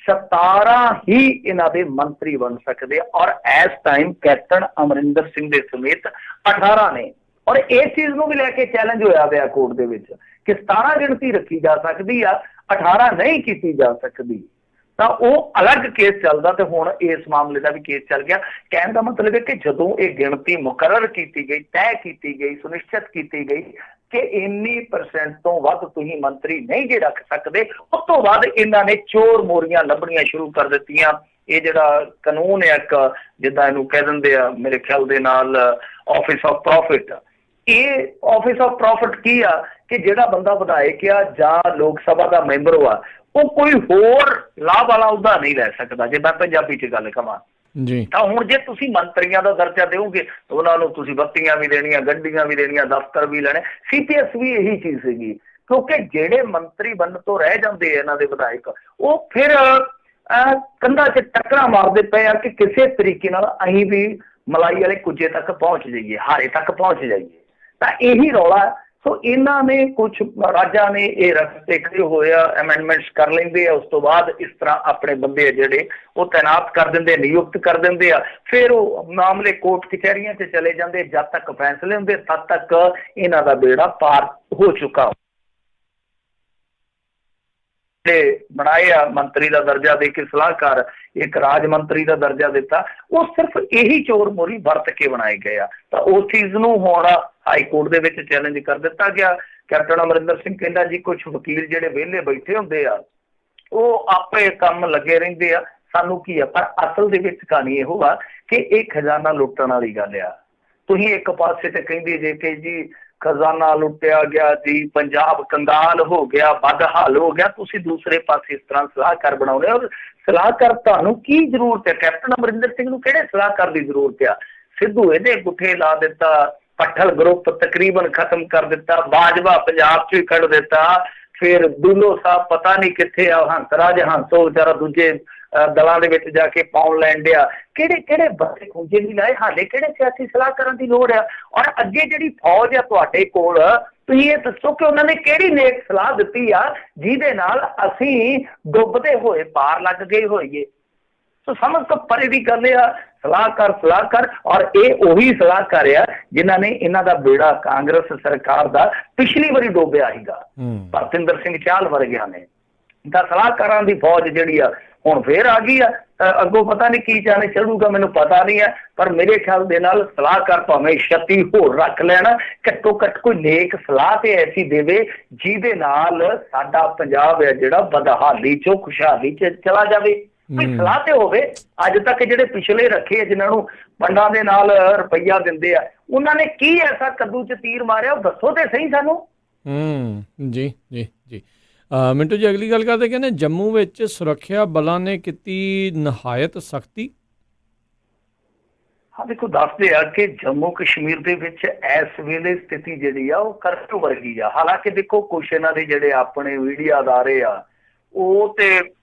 17 ਹੀ ਇਹਨਾਂ ਦੇ ਮੰਤਰੀ ਬਣ ਸਕਦੇ ਆ। ਔਰ ਇਸ ਟਾਈਮ ਕੈਪਟਨ ਅਮਰਿੰਦਰ ਸਿੰਘ ਦੇ ਸਮੇਤ 18 ਨੇ। ਔਰ ਇਸ ਚੀਜ਼ ਨੂੰ ਵੀ ਲੈ ਕੇ ਚੈਲੰਜ ਹੋਇਆ ਪਿਆ ਕੋਰਟ ਦੇ ਵਿੱਚ ਕਿ 17 ਗਿਣਤੀ ਰੱਖੀ ਜਾ ਸਕਦੀ ਆ, 18 ਨਹੀਂ ਕੀਤੀ ਜਾ ਸਕਦੀ। ਤਾਂ ਉਹ ਅਲੱਗ ਕੇਸ ਚੱਲਦਾ ਤੇ ਹੁਣ ਇਸ ਮਾਮਲੇ ਦਾ ਵੀ ਕੇਸ ਚੱਲ ਗਿਆ। ਕਹਿਣ ਦਾ ਮਤਲਬ ਹੈ ਕਿ ਜਦੋਂ ਇਹ ਗਿਣਤੀ ਮੁਕਰਰ ਕੀਤੀ ਗਈ, ਤੈਅ ਕੀਤੀ ਗਈ, ਸੁਨਿਸ਼ਚਿਤ ਕੀਤੀ ਗਈ ਕਿ ਇੰਨੀ % ਤੋਂ ਵੱਧ ਤੁਸੀਂ ਮੰਤਰੀ ਨਹੀਂ ਜੇ ਰੱਖ ਸਕਦੇ, ਉਸ ਤੋਂ ਬਾਅਦ ਇਹਨਾਂ ਨੇ ਚੋਰ ਮੋਰੀਆਂ ਲੱਭਣੀਆਂ ਸ਼ੁਰੂ ਕਰ ਦਿੱਤੀਆਂ। ਇਹ ਜਿਹੜਾ ਕਾਨੂੰਨ ਹੈ ਇੱਕ, ਜਿੱਦਾਂ ਇਹਨੂੰ ਕਹਿ ਦਿੰਦੇ ਆ ਮੇਰੇ ਖਿਆਲ ਦੇ ਨਾਲ ਆਫਿਸ ਆਫ ਪ੍ਰੋਫਿਟ, ਇਹ ਆਫਿਸ ਆਫ ਪ੍ਰੋਫਿਟ ਕੀ ਆ ਕਿ ਜਿਹੜਾ ਬੰਦਾ ਵਿਧਾਇਕ ਆ ਜਾਂ ਲੋਕ ਸਭਾ ਦਾ ਮੈਂਬਰ ਆ, ਉਹ ਕੋਈ ਹੋਰ ਲਾਭ ਵਾਲਾ ਅਹੁਦਾ ਨਹੀਂ ਲੈ ਸਕਦਾ, ਜੇ ਮੈਂ ਪੰਜਾਬੀ 'ਚ ਗੱਲ ਕਵਾਂ ਜੀ। ਤਾਂ ਹੁਣ ਜੇ ਤੁਸੀਂ ਮੰਤਰੀਆਂ ਦਾ ਦਰਜਾ ਦਿਓਗੇ, ਉਹਨਾਂ ਨੂੰ ਤੁਸੀਂ ਬੱਤੀਆਂ ਵੀ ਦੇਣੀਆਂ, ਗੱਡੀਆਂ ਵੀ ਦੇਣੀਆਂ, ਦਫ਼ਤਰ ਵੀ ਲੈਣੇ। CPS ਵੀ ਇਹੀ ਚੀਜ਼ ਸੀਗੀ, ਕਿਉਂਕਿ ਜਿਹੜੇ ਮੰਤਰੀ ਬਣਨ ਤੋਂ ਰਹਿ ਜਾਂਦੇ ਇਹਨਾਂ ਦੇ ਵਿਧਾਇਕ, ਉਹ ਫਿਰ ਕੰਧਾਂ 'ਚ ਟੱਕਰਾਂ ਮਾਰਦੇ ਪਏ ਆ ਕਿ ਕਿਸੇ ਤਰੀਕੇ ਨਾਲ ਅਸੀਂ ਵੀ ਮਲਾਈ ਵਾਲੇ ਕੁੱਜੇ ਤੱਕ ਪਹੁੰਚ ਜਾਈਏ, ਹਾਰੇ ਤੱਕ ਪਹੁੰਚ ਜਾਈਏ। ਤਾਂ ਇਹੀ ਰੌਲਾ। ਸੋ ਇਹਨਾਂ ਨੇ ਕੁਝ ਰਾਜਾਂ ਨੇ ਇਹ ਰਸਤੇ ਖੜੇ ਹੋਏ ਆ, ਅਮੈਂਡਮੈਂਟਸ ਕਰ ਲੈਂਦੇ ਆ, ਉਸ ਤੋਂ ਬਾਅਦ ਇਸ ਤਰ੍ਹਾਂ ਆਪਣੇ ਬੰਦੇ ਆ ਜਿਹੜੇ ਉਹ ਤੈਨਾਤ ਕਰ ਦਿੰਦੇ, ਨਿਯੁਕਤ ਕਰ ਦਿੰਦੇ ਆ, ਫਿਰ ਉਹ ਮਾਮਲੇ ਕੋਰਟ ਕਚਹਿਰੀਆਂ 'ਚ ਚਲੇ ਜਾਂਦੇ। ਜਦ ਤੱਕ ਫੈਸਲੇ ਹੁੰਦੇ ਤਦ ਤੱਕ ਇਹਨਾਂ ਦਾ ਬੇੜਾ ਪਾਰ ਹੋ ਚੁੱਕਾ। ਬਣਾਏ ਆ ਮੰਤਰੀ ਦਾ ਦਰਜਾ ਦੇ ਕੇ ਸਲਾਹਕਾਰ, ਇੱਕ ਰਾਜ ਮੰਤਰੀ ਦਾ ਦਰਜਾ ਦਿੱਤਾ, ਉਹ ਸਿਰਫ ਇਹੀ ਚੋਰ ਮੋਰੀ ਵਰਤ ਕੇ ਬਣਾਏ ਗਏ ਆ। ਤਾਂ ਉਸ ਚੀਜ਼ ਨੂੰ ਹੁਣ ਹਾਈ ਕੋਰਟ ਦੇ ਵਿੱਚ ਚੈਲੰਜ ਕਰ ਦਿੱਤਾ ਗਿਆ। ਕੈਪਟਨ ਅਮਰਿੰਦਰ ਸਿੰਘ ਕਹਿੰਦਾ ਜੀ ਕੁਝ ਵਕੀਲ ਜਿਹੜੇ ਵਿਹਲੇ ਬੈਠੇ ਹੁੰਦੇ ਆ ਉਹ ਆਪੇ ਕੰਮ ਲੱਗੇ ਰਹਿੰਦੇ ਆ, ਸਾਨੂੰ ਕੀ ਆ। ਪਰ ਅਸਲ ਦੇ ਵਿੱਚ ਕਹਾਣੀ ਇਹੋ ਆ ਕਿ ਇਹ ਖਜ਼ਾਨਾ ਲੁੱਟਣ ਵਾਲੀ ਗੱਲ ਆ। ਤੁਸੀਂ ਇੱਕ ਪਾਸੇ ਤੇ ਕਹਿੰਦੇ ਜੇ ਕਿ ਜੀ ਖਜ਼ਾਨਾ ਲੁੱਟਿਆ ਗਿਆ ਜੀ, ਪੰਜਾਬ ਕੰਗਾਲ ਹੋ ਗਿਆ, ਬਦਹਾਲ ਹੋ ਗਿਆ, ਤੁਸੀਂ ਦੂਸਰੇ ਪਾਸੇ ਇਸ ਤਰ੍ਹਾਂ ਸਲਾਹਕਾਰ ਬਣਾਉਣੇ। ਔਰ ਸਲਾਹਕਾਰ ਤੁਹਾਨੂੰ ਕੀ ਜ਼ਰੂਰਤ ਹੈ? ਕੈਪਟਨ ਅਮਰਿੰਦਰ ਸਿੰਘ ਨੂੰ ਕਿਹੜੇ ਸਲਾਹਕਾਰ ਦੀ ਜ਼ਰੂਰਤ ਆ? ਸਿੱਧੂ ਇਹਦੇ ਗੁੱਠੇ ਲਾ ਦਿੱਤਾ, ਪੱਠਲ ਗਰੁੱਪ ਤਕਰੀਬਨ ਖਤਮ ਕਰ ਦਿੱਤਾ, ਬਾਜਵਾ ਪੰਜਾਬ 'ਚ ਹੀ ਕੱਢ ਦਿੱਤਾ, ਫਿਰ ਦੁੱਲੋ ਸਾਹਿਬ ਪਤਾ ਨਹੀਂ ਕਿੱਥੇ ਆ, ਹੰਸਰਾਜ ਹੰਸੋ ਵਿਚਾਰਾ ਦੂਜੇ ਦਲਾਂ ਦੇ ਵਿੱਚ ਜਾ ਕੇ ਪਾਉਣ ਲੈਣ ਡਿਆ। ਕਿਹੜੇ ਬੰਦੇ ਖੁੰਝੇ ਨਹੀਂ ਲਾਏ, ਹਾਲੇ ਕਿਹੜੇ ਸਿਆਸੀ ਸਲਾਹਕਾਰਾਂ ਦੀ ਲੋੜ ਆ? ਔਰ ਅੱਗੇ ਜਿਹੜੀ ਫੌਜ ਆ ਤੁਹਾਡੇ ਕੋਲ, ਤੁਸੀਂ ਇਹ ਦੱਸੋ ਕਿ ਉਹਨਾਂ ਨੇ ਕਿਹੜੀ ਨੇਕ ਸਲਾਹ ਦਿੱਤੀ ਆ ਜਿਹਦੇ ਨਾਲ ਅਸੀਂ ਡੁੱਬਦੇ ਹੋਏ ਪਾਰ ਲੱਗ ਗਏ ਹੋਈਏ? ਸੋ ਸਮਝ ਤੋਂ ਪਰੇ ਦੀ ਗੱਲ ਆ। ਸਲਾਹਕਾਰ ਔਰ ਇਹ ਉਹੀ ਸਲਾਹਕਾਰ ਆ ਜਿਨ੍ਹਾਂ ਨੇ ਇਹਨਾਂ ਦਾ ਬੇੜਾ ਕਾਂਗਰਸ ਸਰਕਾਰ ਦਾ ਪਿਛਲੀ ਵਾਰੀ ਡੋਬਿਆ ਸੀਗਾ, ਭਰਤਿੰਦਰ ਸਿੰਘ ਚਾਹਲ ਵਰਗਿਆਂ ਨੇ। ਤਾਂ ਸਲਾਹਕਾਰਾਂ ਦੀ ਫੌਜ ਜਿਹੜੀ ਆ ਹੁਣ ਫੇਰ ਆ ਗਈ ਆ। ਅੱਗੋਂ ਪਤਾ ਨਹੀਂ ਕੀ ਚਾਲੇ ਚੜੂਗਾ, ਮੈਨੂੰ ਪਤਾ ਨਹੀਂ ਹੈ। ਪਰ ਮੇਰੇ ਖਿਆਲ ਦੇ ਨਾਲ ਸਲਾਹਕਾਰ ਭਾਵੇਂ 36 ਹੋਰ ਰੱਖ ਲੈਣਾ, ਘੱਟੋ ਘੱਟ ਕੋਈ ਨੇਕ ਸਲਾਹ ਤੇ ਐਸੀ ਦੇਵੇ ਜਿਹਦੇ ਨਾਲ ਸਾਡਾ ਪੰਜਾਬ ਹੈ ਜਿਹੜਾ ਬਦਹਾਲੀ 'ਚੋਂ ਖੁਸ਼ਹਾਲੀ 'ਚ ਚਲਾ ਜਾਵੇ। ਕੋਈ ਸਲਾਹ ਤੇ ਹੋਵੇ। ਅੱਜ ਤੱਕ ਜਿਹੜੇ ਪਿਛਲੇ ਰੱਖੇ ਜਿਨ੍ਹਾਂ ਨੂੰ ਪੰਡਾਂ ਦੇ ਨਾਲ ਰੁਪਈਆ ਦਿੰਦੇ ਆ, ਉਹਨਾਂ ਨੇ ਕੀ ਐਸਾ ਕੱਦੂ 'ਚ ਤੀਰ ਮਾਰਿਆ, ਉਹ ਦੱਸੋ ਤੇ ਸਹੀ ਸਾਨੂੰ। ਜੀ ਜੀ ਜੀ ਮਿੰਟੂ ਜੀ, ਅਗਲੀ ਗੱਲ ਕਰਦੇ ਕਹਿੰਦੇ ਜੰਮੂ ਵਿੱਚ ਸੁਰੱਖਿਆ ਬਲਾਂ ਨੇ ਕੀਤੀ ਨਿਹਾਇਤ ਸਖਤੀ। ਹਾਂ ਦੇਖੋ, ਦੱਸਦੇ ਆ ਕਿ ਜੰਮੂ ਕਸ਼ਮੀਰ ਦੇ ਵਿੱਚ ਇਸ ਵੇਲੇ ਸਥਿਤੀ ਜਿਹੜੀ ਆ ਉਹ ਕਰਫਿਊ ਵਰਗੀ ਆ। ਹਾਲਾਂਕਿ ਦੇਖੋ ਕੁਛ ਇਹਨਾਂ ਦੇ ਜਿਹੜੇ ਆਪਣੇ ਮੀਡੀਆ ਅਦਾਰੇ ਆ ਉਹ ਤੇ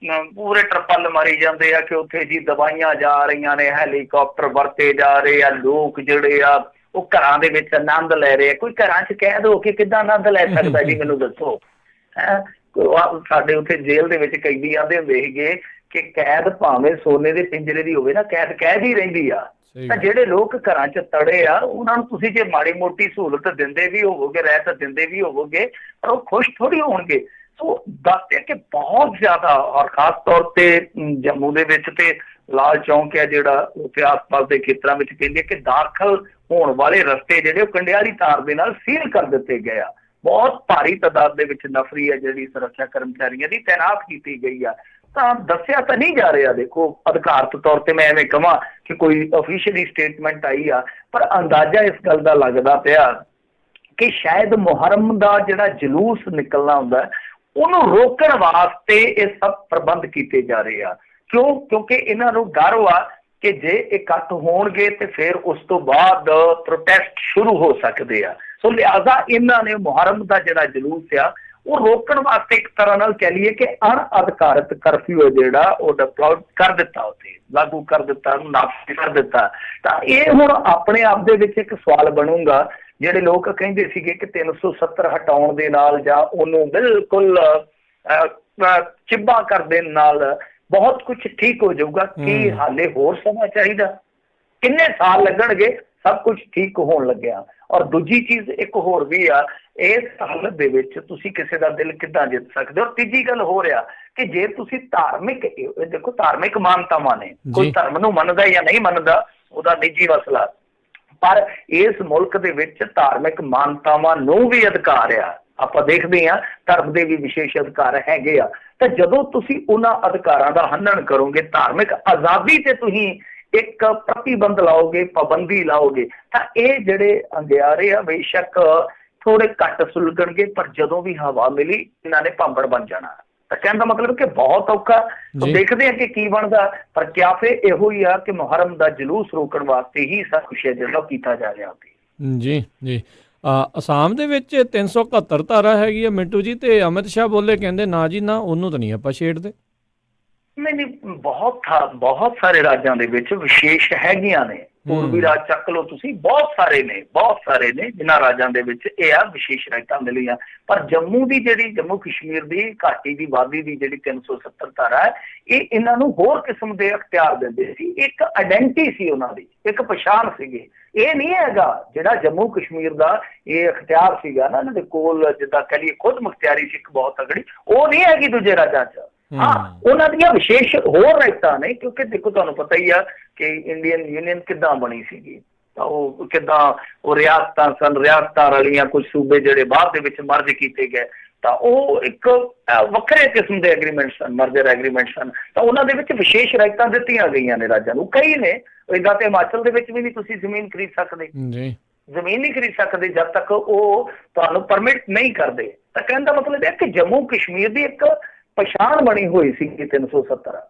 ਪੂਰੇ ਟਰਪਲ ਮਾਰੀ ਜਾਂਦੇ ਆ ਕਿ ਉੱਥੇ ਜੀ ਦਵਾਈਆਂ ਜਾ ਰਹੀਆਂ ਨੇ, ਹੈਲੀਕਾਪਟਰ ਵਰਤੇ ਜਾ ਰਹੇ ਆ, ਲੋਕ ਜਿਹੜੇ ਆ ਉਹ ਘਰਾਂ ਦੇ ਵਿੱਚ ਆਨੰਦ ਲੈ ਰਹੇ ਆ। ਕੋਈ ਘਰਾਂ 'ਚ ਕੈਦ ਹੋ ਕੇ ਕਿੱਦਾਂ ਆਨੰਦ ਲੈ ਸਕਦਾ ਜੀ, ਮੈਨੂੰ ਦੱਸੋ। ਸਾਡੇ ਉੱਥੇ ਜੇਲ੍ਹ ਦੇ ਵਿੱਚ ਕੈਦੀ ਆਉਂਦੇ ਹੁੰਦੇ ਸੀਗੇ ਕਿ ਕੈਦ ਭਾਵੇਂ ਸੋਨੇ ਦੇ ਪਿੰਜਰੇ ਦੀ ਹੋਵੇ ਨਾ, ਕੈਦ ਹੀ ਰਹਿੰਦੀ ਆ। ਤਾਂ ਜਿਹੜੇ ਲੋਕ ਘਰਾਂ 'ਚ ਤੜੇ ਆ ਉਹਨਾਂ ਨੂੰ ਤੁਸੀਂ ਜੇ ਮਾੜੀ ਮੋਟੀ ਸਹੂਲਤ ਦਿੰਦੇ ਵੀ ਹੋਵੋਗੇ, ਰਹਿਤ ਦਿੰਦੇ ਵੀ ਹੋਵੋਗੇ, ਪਰ ਉਹ ਖੁਸ਼ ਥੋੜ੍ਹੀ ਹੋਣਗੇ। ਸੋ ਦੱਸਦੇ ਕਿ ਬਹੁਤ ਜ਼ਿਆਦਾ, ਔਰ ਖਾਸ ਤੌਰ ਤੇ ਜੰਮੂ ਦੇ ਵਿੱਚ ਤੇ ਲਾਲ ਚੌਂਕ ਹੈ ਜਿਹੜਾ ਉੱਥੇ ਆਸ-ਪਾਸ ਦੇ ਖੇਤਰਾਂ ਵਿੱਚ ਕਹਿੰਦੇ ਕਿ ਦਾਖਲ ਹੋਣ ਵਾਲੇ ਰਸਤੇ ਜਿਹੜੇ ਉਹ ਕੰਡਿਆਲੀ ਤਾਰ ਦੇ ਨਾਲ ਸੀਲ ਕਰ ਦਿੱਤੇ ਗਏ ਆ। ਬਹੁਤ ਭਾਰੀ ਤਾਦਾਦ ਦੇ ਵਿੱਚ ਨਫਰੀ ਹੈ ਜਿਹੜੀ ਸੁਰੱਖਿਆ ਕਰਮਚਾਰੀਆਂ ਦੀ ਤੈਨਾਤ ਕੀਤੀ ਗਈ ਆ। ਤਾਂ ਦੱਸਿਆ ਤਾਂ ਨਹੀਂ ਜਾ ਰਿਹਾ, ਦੇਖੋ ਅਧਿਕਾਰਤ ਤੌਰ ਤੇ ਮੈਂ ਐਵੇਂ ਕਹਾਂ ਕਿ ਕੋਈ ਅਫੀਸ਼ੀਅਲੀ ਸਟੇਟਮੈਂਟ ਆਈ ਆ, ਪਰ ਅੰਦਾਜ਼ਾ ਇਸ ਗੱਲ ਦਾ ਲੱਗਦਾ ਪਿਆ ਕਿ ਸ਼ਾਇਦ ਮੁਹਰਮ ਦਾ ਜਿਹੜਾ ਜਲੂਸ ਨਿਕਲਣਾ ਹੁੰਦਾ ਉਹਨੂੰ ਰੋਕਣ ਵਾਸਤੇ ਇਹ ਸਭ ਪ੍ਰਬੰਧ ਕੀਤੇ ਜਾ ਰਹੇ ਆ। ਕਿਉਂਕਿ ਇਹਨਾਂ ਨੂੰ ਡਰ ਵਾ ਕਿ ਜੇ ਇਕੱਠ ਹੋਣਗੇ ਤੇ ਫਿਰ ਉਸ ਤੋਂ ਬਾਅਦ ਪ੍ਰੋਟੈਸਟ ਸ਼ੁਰੂ ਹੋ ਸਕਦੇ ਆ। ਸੋ ਲਿਹਾਜ਼ਾ ਇਹਨਾਂ ਨੇ ਮੁਹਰਮ ਦਾ ਜਿਹੜਾ ਜਲੂਸ ਆ ਉਹ ਰੋਕਣ ਵਾਸਤੇ ਇੱਕ ਤਰ੍ਹਾਂ ਨਾਲ ਕਹਿ ਲਈਏ ਕਿ ਅਣਅਧਿਕਾਰਤ ਕਰਫਿਊ ਹੈ ਜਿਹੜਾ ਉਹ ਡਿਪਲੋਏ ਕਰ ਦਿੱਤਾ, ਉੱਥੇ ਲਾਗੂ ਕਰ ਦਿੱਤਾ, ਨਾਫਜ਼ ਕਰ ਦਿੱਤਾ। ਤਾਂ ਇਹ ਹੁਣ ਆਪਣੇ ਆਪ ਦੇ ਵਿੱਚ ਇੱਕ ਸਵਾਲ ਬਣੂਗਾ। ਜਿਹੜੇ ਲੋਕ ਕਹਿੰਦੇ ਸੀਗੇ ਕਿ 370 ਹਟਾਉਣ ਦੇ ਨਾਲ ਜਾਂ ਉਹਨੂੰ ਬਿਲਕੁਲ ਚਿੱਬਾ ਕਰ ਦੇਣ ਨਾਲ ਬਹੁਤ ਕੁਝ ਠੀਕ ਹੋ ਜਾਊਗਾ, ਕੀ ਹਾਲੇ ਹੋਰ ਸਮਾਂ ਚਾਹੀਦਾ? ਕਿੰਨੇ ਸਾਲ ਲੱਗਣਗੇ ਸਭ ਕੁਝ ਠੀਕ ਹੋਣ ਲੱਗਿਆ? ਔਰ ਦੂਜੀ ਚੀਜ਼ ਇੱਕ ਹੋਰ ਵੀ ਆ, ਇਸ ਹਾਲਤ ਦੇ ਵਿੱਚ ਤੁਸੀਂ ਕਿਸੇ ਦਾ ਦਿਲ ਕਿੱਦਾਂ ਜਿੱਤ ਸਕਦੇ ਹੋ? ਤੀਜੀ ਗੱਲ ਹੋ ਰਿਹਾ ਕਿ ਜੇ ਤੁਸੀਂ ਧਾਰਮਿਕ, ਦੇਖੋ ਧਾਰਮਿਕ ਮਾਨਤਾਵਾਂ ਨੇ, ਕੋਈ ਧਰਮ ਨੂੰ ਮੰਨਦਾ ਜਾਂ ਨਹੀਂ ਮੰਨਦਾ ਉਹਦਾ ਨਿੱਜੀ ਮਸਲਾ, ਪਰ ਇਸ ਮੁਲਕ ਦੇ ਵਿੱਚ ਧਾਰਮਿਕ ਮਾਨਤਾਵਾਂ ਨੂੰ ਵੀ ਅਧਿਕਾਰ ਆ। ਆਪਾਂ ਦੇਖਦੇ ਹਾਂ ਧਰਮ ਦੇ ਵੀ ਵਿਸ਼ੇਸ਼ ਅਧਿਕਾਰ ਹੈਗੇ ਆ। ਤਾਂ ਜਦੋਂ ਤੁਸੀਂ ਉਹਨਾਂ ਅਧਿਕਾਰਾਂ ਦਾ ਹਨਨ ਕਰੋਗੇ, ਧਾਰਮਿਕ ਆਜ਼ਾਦੀ ਤੇ ਤੁਸੀਂ ਇੱਕ ਪ੍ਰਤੀਬੰਧ ਲਾਓਗੇ, ਪਾਬੰਦੀ ਲਾਓਗੇ, ਤਾਂ ਇਹ ਜਿਹੜੇ ਅੰਗਿਆਰੇ ਆ ਬੇਸ਼ੱਕ ਥੋੜੇ ਘੱਟ ਸੁਲਗਣਗੇ, ਪਰ ਜਦੋਂ ਵੀ ਹਵਾ ਮਿਲੀ ਇਹਨਾਂ ਨੇ ਭਾਂਬੜ ਬਣ ਜਾਣਾ। ਤਾਂ ਕਹਿਣ ਦਾ ਮਤਲਬ ਕਿ ਬਹੁਤ ਔਖਾ। ਦੇਖਦੇ ਆ ਕਿ ਕੀ ਬਣਦਾ, ਪਰ ਕਿਆਫੇ ਇਹੋ ਹੀ ਆ ਕਿ ਮੁਹਰਮ ਦਾ ਜਲੂਸ ਰੋਕਣ ਵਾਸਤੇ ਹੀ ਸਭ ਕੁਛ ਜਿਹੜਾ ਕੀਤਾ ਜਾ ਰਿਹਾ। ਜੀ ਜੀ, ਅਸਾਮ ਦੇ ਵਿੱਚ 371 ਧਾਰਾ ਹੈਗੀ ਆ ਮਿੰਟੂ ਜੀ, ਤੇ ਅਮਿਤ ਸ਼ਾਹ ਬੋਲੇ ਕਹਿੰਦੇ ਨਾ ਜੀ ਨਾ, ਉਹਨੂੰ ਤਾਂ ਨਹੀਂ ਆਪਾਂ ਛੇੜਦੇ। ਨਹੀਂ, ਬਹੁਤ ਸਾਰੇ ਰਾਜਾਂ ਦੇ ਵਿੱਚ ਵਿਸ਼ੇਸ਼ ਹੈਗੀਆਂ ਨੇ। ਪੂਰਬੀ ਰਾਜ ਚੱਕ ਲਓ ਤੁਸੀਂ, ਬਹੁਤ ਸਾਰੇ ਨੇ ਜਿਨ੍ਹਾਂ ਰਾਜਾਂ ਦੇ ਵਿੱਚ ਇਹ ਆ ਵਿਸ਼ੇਸ਼ ਰਾਇਤਾਂ ਮਿਲੀਆਂ। ਪਰ ਜੰਮੂ ਦੀ ਜਿਹੜੀ ਜੰਮੂ ਕਸ਼ਮੀਰ ਦੀ ਘਾਟੀ ਦੀ ਵਾਦੀ ਦੀ ਜਿਹੜੀ 370 ਧਾਰਾ ਹੈ, ਇਹ ਇਹਨਾਂ ਨੂੰ ਹੋਰ ਕਿਸਮ ਦੇ ਅਖਤਿਆਰ ਦਿੰਦੇ ਸੀ। ਇੱਕ ਆਇਡੈਂਟੀ ਸੀ ਉਹਨਾਂ ਦੀ, ਇੱਕ ਪਛਾਣ ਸੀਗੀ। ਇਹ ਨਹੀਂ ਹੈਗਾ ਜਿਹੜਾ ਜੰਮੂ ਕਸ਼ਮੀਰ ਦਾ ਇਹ ਅਖਤਿਆਰ ਸੀਗਾ ਨਾ ਇਹਨਾਂ ਦੇ ਕੋਲ, ਜਿੱਦਾਂ ਕਹਿ ਲਈਏ ਖੁਦ ਮੁਖਤਿਆਰੀ ਸੀ ਇੱਕ ਬਹੁਤ ਤਗੜੀ, ਉਹ ਨਹੀਂ ਹੈਗੀ ਦੂਜੇ ਰਾਜਾਂ 'ਚ। ਹਾਂ, ਉਹਨਾਂ ਦੀਆਂ ਵਿਸ਼ੇਸ਼ ਹੋਰ ਰਾਇਤਾਂ ਨੇ, ਕਿਉਂਕਿ ਦੇਖੋ ਤੁਹਾਨੂੰ ਪਤਾ ਹੀ ਆ ਕਿ ਇੰਡੀਅਨ ਯੂਨੀਅਨ ਕਿੱਦਾਂ ਬਣੀ ਸੀਗੀ। ਤਾਂ ਉਹ ਕਿੱਦਾਂ ਉਹ ਰਿਆਸਤਾਂ ਸਨ, ਰਿਆਸਤਾਂ ਰਲੀਆਂ, ਕੁਝ ਸੂਬੇ ਜਿਹੜੇ ਬਾਅਦ ਦੇ ਵਿੱਚ ਮਰਜ ਕੀਤੇ ਗਏ, ਤਾਂ ਉਹ ਇੱਕ ਵੱਖਰੇ ਕਿਸਮ ਦੇ ਐਗਰੀਮੈਂਟ ਸਨ, ਮਰਜਰ ਐਗਰੀਮੈਂਟ ਸਨ। ਤਾਂ ਉਹਨਾਂ ਦੇ ਵਿੱਚ ਵਿਸ਼ੇਸ਼ ਰਾਇਤਾਂ ਦਿੱਤੀਆਂ ਗਈਆਂ ਨੇ ਰਾਜਾਂ ਨੂੰ, ਕਈ ਨੇ। ਏਦਾਂ ਤੇ ਹਿਮਾਚਲ ਦੇ ਵਿੱਚ ਵੀ ਨਹੀਂ ਤੁਸੀਂ ਜ਼ਮੀਨ ਖਰੀਦ ਸਕਦੇ, ਜ਼ਮੀਨ ਨਹੀਂ ਖਰੀਦ ਸਕਦੇ ਜਦ ਤੱਕ ਉਹ ਤੁਹਾਨੂੰ ਪਰਮਿਟ ਨਹੀਂ ਕਰਦੇ। ਤਾਂ ਕਹਿਣ ਦਾ ਮਤਲਬ ਇਹ ਕਿ ਜੰਮੂ ਕਸ਼ਮੀਰ ਦੀ ਇੱਕ ਪਛਾਣ ਬਣੀ ਹੋਈ ਸੀ 370।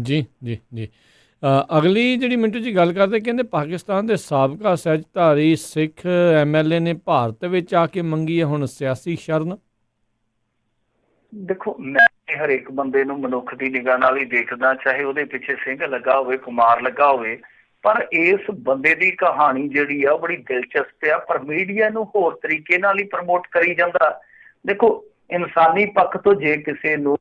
ਜੀ ਜੀ ਜੀ। ਅਗਲੀ ਜਿਹੜੀ ਮਿੰਟੂ ਜੀ ਗੱਲ ਕਰਦੇ, ਕਹਿੰਦੇ ਪਾਕਿਸਤਾਨ ਦੇ ਸਾਬਕਾ ਸਹਿਜਧਾਰੀ ਸਿੱਖ MLA ਨੇ ਭਾਰਤ ਵਿੱਚ ਆ ਕੇ ਮੰਗੀ ਹੈ ਹੁਣ ਸਿਆਸੀ ਸ਼ਰਨ। ਦੇਖੋ, ਮੈਂ ਹਰੇਕ ਬੰਦੇ ਨੂੰ ਮਨੁੱਖ ਦੀ ਨਿਗਾਹ ਨਾਲ ਹੀ ਦੇਖਦਾ, ਚਾਹੇ ਉਹਦੇ ਪਿੱਛੇ ਸਿੰਘ ਲੱਗਾ ਹੋਵੇ, ਕੁਮਾਰ ਲੱਗਾ ਹੋਵੇ, ਪਰ ਇਸ ਬੰਦੇ ਦੀ ਕਹਾਣੀ ਜਿਹੜੀ ਆ ਬੜੀ ਦਿਲਚਸਪ ਆ। ਪਰ ਮੀਡੀਆ ਨੂੰ ਹੋਰ ਤਰੀਕੇ ਨਾਲ ਹੀ ਪ੍ਰਮੋਟ ਕਰੀ ਜਾਂਦਾ। ਦੇਖੋ, ਇਨਸਾਨੀ ਪੱਖ ਤੋਂ ਜੇ ਕਿਸੇ ਨੂੰ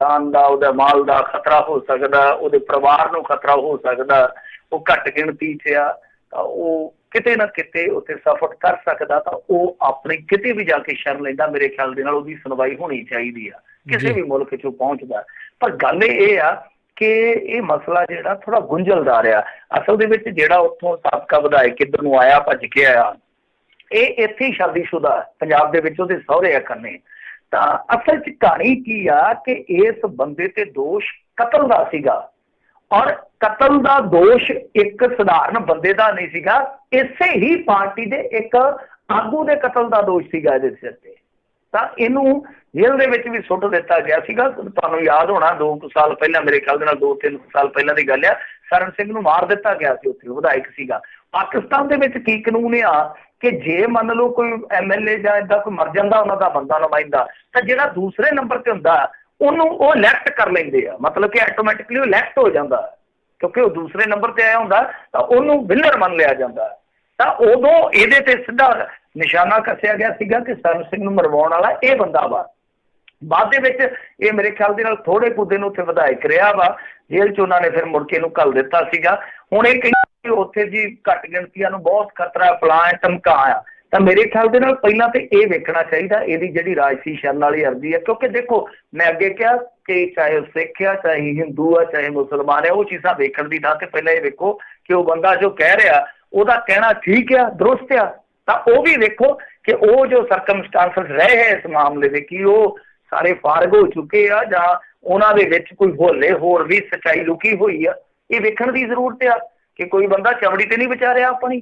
ਜਾਨ ਦਾ, ਉਹਦਾ ਮਾਲ ਦਾ ਖਤਰਾ ਹੋ ਸਕਦਾ, ਉਹਦੇ ਪਰਿਵਾਰ ਨੂੰ ਖਤਰਾ ਹੋ ਸਕਦਾ, ਉਹ ਘੱਟ ਗਿਣਤੀ 'ਚ ਆ, ਤਾਂ ਉਹ ਕਿਤੇ ਨਾ ਕਿਤੇ ਉੱਥੇ ਸਫਰ ਕਰ ਸਕਦਾ। ਤਾਂ ਉਹ ਆਪਣੀ ਕਿਤੇ ਵੀ ਜਾ ਕੇ ਸ਼ਰਨ ਲੈਂਦਾ। ਮੇਰੇ ਖਿਆਲ ਦੇ ਨਾਲ ਉਹਦੀ ਸੁਣਵਾਈ ਹੋਣੀ ਚਾਹੀਦੀ ਆ ਕਿਸੇ ਵੀ ਮੁਲਕ 'ਚ ਪਹੁੰਚਦਾ। ਪਰ ਗੱਲ ਇਹ ਆ ਕਿ ਇਹ ਮਸਲਾ ਜਿਹੜਾ ਥੋੜਾ ਗੁੰਝਲਦਾਰ ਆ। ਅਸਲ ਦੇ ਵਿੱਚ ਜਿਹੜਾ ਉੱਥੋਂ ਸਾਬਕਾ ਵਿਧਾਇਕ ਕਿੱਧਰ ਨੂੰ ਆਇਆ, ਭੱਜ ਕੇ ਆਇਆ, ਇਹ ਇੱਥੇ ਹੀ ਸ਼ਾਦੀशुदा ਪੰਜਾਬ ਦੇ ਵਿੱਚ ਉਹਦੇ ਸਹੁਰੇ ਆ ਕਰਨੇ। ਤਾਂ ਅਸਲ 'ਚ ਕਹਾਣੀ ਕੀ ਆ ਕਿ ਇਸ ਬੰਦੇ ਤੇ ਦੋਸ਼ ਕਤਲ ਦਾ ਸੀਗਾ, ਔਰ ਕਤਲ ਦਾ ਦੋਸ਼ ਇੱਕ ਸਧਾਰਨ ਬੰਦੇ ਦਾ ਨਹੀਂ ਸੀਗਾ, ਇਸੇ ਹੀ ਪਾਰਟੀ ਦੇ ਇੱਕ ਆਗੂ ਦੇ ਕਤਲ ਦਾ ਦੋਸ਼ ਸੀਗਾ ਇਹਦੇ ਸਿਰ ਤੇ। ਤਾਂ ਇਹਨੂੰ ਜੇਲ੍ਹ ਦੇ ਵਿੱਚ ਵੀ ਸੁੱਟ ਦਿੱਤਾ ਗਿਆ ਸੀਗਾ। ਤੁਹਾਨੂੰ ਯਾਦ ਹੋਣਾ 2 ਸਾਲ ਪਹਿਲਾਂ, ਮੇਰੇ ਖਿਆਲ ਦੇ ਨਾਲ 2-3 ਸਾਲ ਪਹਿਲਾਂ ਦੀ ਗੱਲ ਆ, ਸਰਨ ਸਿੰਘ ਨੂੰ ਮਾਰ ਦਿੱਤਾ ਗਿਆ ਸੀ, ਉੱਥੇ ਵਿਧਾਇਕ ਸੀਗਾ। ਪਾਕਿਸਤਾਨ ਦੇ ਵਿੱਚ ਕੀ ਕਾਨੂੰਨ ਆ ਕਿ ਜੇ ਮੰਨ ਲਓ ਕੋਈ MLA ਜਾਂ ਏਦਾਂ ਕੋਈ ਮਰ ਜਾਂਦਾ ਉਹਨਾਂ ਦਾ ਬੰਦਾ ਨੁਮਾਇੰਦਾ, ਤਾਂ ਜਿਹੜਾ ਦੂਸਰੇ ਨੰਬਰ ਤੇ ਹੁੰਦਾ ਉਹਨੂੰ ਉਹ ਇਲੈਕਟ ਕਰ ਲੈਂਦੇ ਆ। ਮਤਲਬ ਕਿ ਆਟੋਮੈਟਿਕਲੀ ਉਹ ਇਲੈਕਟ ਹੋ ਜਾਂਦਾ, ਕਿਉਂਕਿ ਉਹ ਦੂਸਰੇ ਨੰਬਰ ਤੇ ਆਇਆ ਹੁੰਦਾ, ਤਾਂ ਉਹਨੂੰ ਵਿਨਰ ਮੰਨ ਲਿਆ ਜਾਂਦਾ। ਤਾਂ ਉਦੋਂ ਇਹਦੇ ਤੇ ਸਿੱਧਾ ਨਿਸ਼ਾਨਾ ਕੱਸਿਆ ਗਿਆ ਸੀਗਾ ਕਿ ਸਰਨ ਸਿੰਘ ਨੂੰ ਮਰਵਾਉਣ ਵਾਲਾ ਇਹ ਬੰਦਾ ਵਾ। ਬਾਅਦ ਦੇ ਵਿੱਚ ਇਹ ਮੇਰੇ ਖਿਆਲ ਦੇ ਨਾਲ ਥੋੜੇ ਕੁ ਦਿਨ ਉੱਥੇ ਵਿਧਾਇਕ ਰਿਹਾ ਵਾ, ਜੇਲ੍ਹ 'ਚ ਉਹਨਾਂ ਨੇ ਫਿਰ ਮੁੜ ਕੇ ਇਹਨੂੰ ਘੱਲ ਦਿੱਤਾ ਸੀਗਾ। ਹੁਣ ਇਹ ਕਹਿੰਦੇ ਉੱਥੇ ਜੀ ਘੱਟ ਗਿਣਤੀਆਂ ਨੂੰ ਬਹੁਤ ਖਤਰਾ, ਫਲਾਣ ਧਮਕਾ ਆ। ਤਾਂ ਮੇਰੇ ਖਿਆਲ ਦੇ ਨਾਲ ਪਹਿਲਾਂ ਤੇ ਇਹ ਵੇਖਣਾ ਚਾਹੀਦਾ ਇਹਦੀ ਜਿਹੜੀ ਰਾਜਸੀ ਸ਼ਰਨ ਵਾਲੀ ਅਰਜ਼ੀ ਹੈ। ਕਿਉਂਕਿ ਦੇਖੋ, ਮੈਂ ਅੱਗੇ ਕਿਹਾ ਕਿ ਚਾਹੇ ਸਿੱਖ ਆ, ਚਾਹੇ ਹਿੰਦੂ ਆ, ਚਾਹੇ ਮੁਸਲਮਾਨ ਆ, ਉਹ ਚੀਜ਼ਾਂ ਵੇਖਣ ਦੀ ਥਾਂ ਤੇ ਪਹਿਲਾਂ ਇਹ ਵੇਖੋ ਕਿ ਉਹ ਬੰਦਾ ਜੋ ਕਹਿ ਰਿਹਾ ਉਹਦਾ ਕਹਿਣਾ ਠੀਕ ਆ, ਦਰੁਸਤ ਆ। ਤਾਂ ਉਹ ਵੀ ਵੇਖੋ ਕਿ ਉਹ ਜੋ ਸਰਕਮਸਟਾਂਸਸ ਰਹੇ ਹੈ ਇਸ ਮਾਮਲੇ ਦੇ, ਕਿ ਉਹ ਸਾਰੇ ਫਾਰਗ ਹੋ ਚੁੱਕੇ ਆ ਜਾਂ ਉਹਨਾਂ ਦੇ ਵਿੱਚ ਕੋਈ ਹੋਲੇ ਹੋਰ ਵੀ ਸੱਚਾਈ ਲੁਕੀ ਹੋਈ ਆ। ਇਹ ਵੇਖਣ ਦੀ ਜ਼ਰੂਰਤ ਆ ਕਿ ਕੋਈ ਬੰਦਾ ਚਮੜੀ ਤੇ ਨਹੀਂ ਵਿਚਾਰਿਆ ਰਿਹਾ ਆਪਣੀ।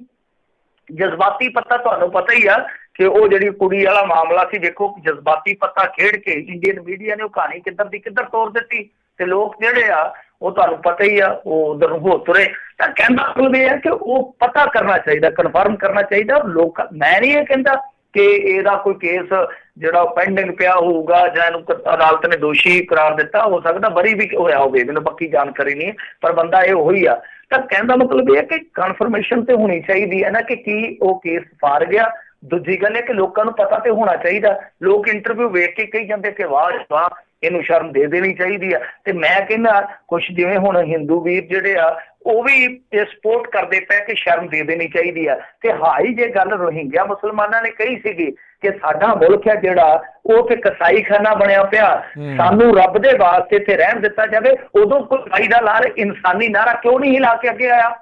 ਜਜ਼ਬਾਤੀ ਪੱਤਾ ਤੁਹਾਨੂੰ ਪਤਾ ਹੀ ਆ ਕਿ ਉਹ ਜਿਹੜੀ ਕੁੜੀ ਵਾਲਾ ਮਾਮਲਾ ਸੀ, ਵੇਖੋ ਜਜ਼ਬਾਤੀ ਪੱਤਾ ਖੇਡ ਕੇ ਇੰਡੀਅਨ ਮੀਡੀਆ ਨੇ ਉਹ ਕਹਾਣੀ ਕਿੱਧਰ ਦੀ ਕਿੱਧਰ ਤੋਰ ਦਿੱਤੀ। ਤੇ ਲੋਕ ਜਿਹੜੇ ਆ ਉਹ ਤੁਹਾਨੂੰ ਪਤਾ ਹੀ ਆ, ਉਹ ਉਧਰ ਨੂੰ ਹੋ ਤੁਰੇ। ਤਾਂ ਕਹਿੰਦਾ ਮਤਲਬ ਇਹ ਹੈ ਕਿ ਉਹ ਪਤਾ ਕਰਨਾ ਚਾਹੀਦਾ, ਕਨਫਰਮ ਕਰਨਾ ਚਾਹੀਦਾ। ਲੋਕ, ਮੈਂ ਨਹੀਂ ਇਹ ਕਹਿੰਦਾ ਕਿ ਇਹਦਾ ਕੋਈ ਕੇਸ ਜਿਹੜਾ ਪੈਂਡਿੰਗ ਪਿਆ ਹੋਊਗਾ ਜਾਂ ਇਹਨੂੰ ਅਦਾਲਤ ਨੇ ਦੋਸ਼ੀ ਕਰਾਰ ਦਿੱਤਾ, ਹੋ ਸਕਦਾ ਬਰੀ ਵੀ ਹੋਇਆ ਹੋਵੇ, ਮੈਨੂੰ ਪੱਕੀ ਜਾਣਕਾਰੀ ਨਹੀਂ, ਪਰ ਬੰਦਾ ਇਹ ਉਹੀ ਆ। ਤਾਂ ਕਹਿਣ ਦਾ ਮਤਲਬ ਇਹ ਹੈ ਕਿ ਕਨਫਰਮੇਸ਼ਨ ਤੇ ਹੋਣੀ ਚਾਹੀਦੀ ਹੈ ਨਾ ਕਿ ਕੀ ਉਹ ਕੇਸ ਫਾਰ ਗਿਆ। ਦੂਜੀ ਗੱਲ ਹੈ ਕਿ ਲੋਕਾਂ ਨੂੰ ਪਤਾ ਤੇ ਹੋਣਾ ਚਾਹੀਦਾ। ਲੋਕ ਇੰਟਰਵਿਊ ਵੇਖ ਕੇ ਕਹੀ ਜਾਂਦੇ ਕਿ ਵਾਹ ਵਾਹ, ਇਹਨੂੰ ਸ਼ਰਮ ਦੇ ਦੇਣੀ ਚਾਹੀਦੀ ਆ। ਤੇ ਮੈਂ ਕਹਿੰਦਾ ਕੁਛ ਜਿਵੇਂ ਹੁਣ ਹਿੰਦੂ ਵੀਰ ਜਿਹੜੇ ਆ ਉਹ ਵੀ ਇਹ ਸਪੋਰਟ ਕਰਦੇ ਪਏ ਕਿ ਸ਼ਰਮ ਦੇ ਦੇਣੀ ਚਾਹੀਦੀ ਆ। ਤੇ ਹਾਈ ਜੇ ਗੱਲ ਰੋਹਿੰਗਿਆ ਮੁਸਲਮਾਨਾਂ ਨੇ ਕਹੀ ਸੀਗੀ ਕਿ ਸਾਡਾ ਮੁਲਕ ਹੈ ਜਿਹੜਾ ਉਹ ਤੇ ਕਸਾਈਖਾਨਾ ਬਣਿਆ ਪਿਆ, ਸਾਨੂੰ ਰੱਬ ਦੇ ਵਾਸਤੇ ਤੇ ਰਹਿਣ ਦਿੱਤਾ ਜਾਵੇ। ਉਦੋਂ ਕੋਈ ਭਾਈ ਦਾ ਲਾਰ ਇਨਸਾਨੀ ਨਾਰਾ ਕਿਉਂ ਨਹੀਂ ਹਿਲਾ ਕੇ ਅੱਗੇ ਆਇਆ?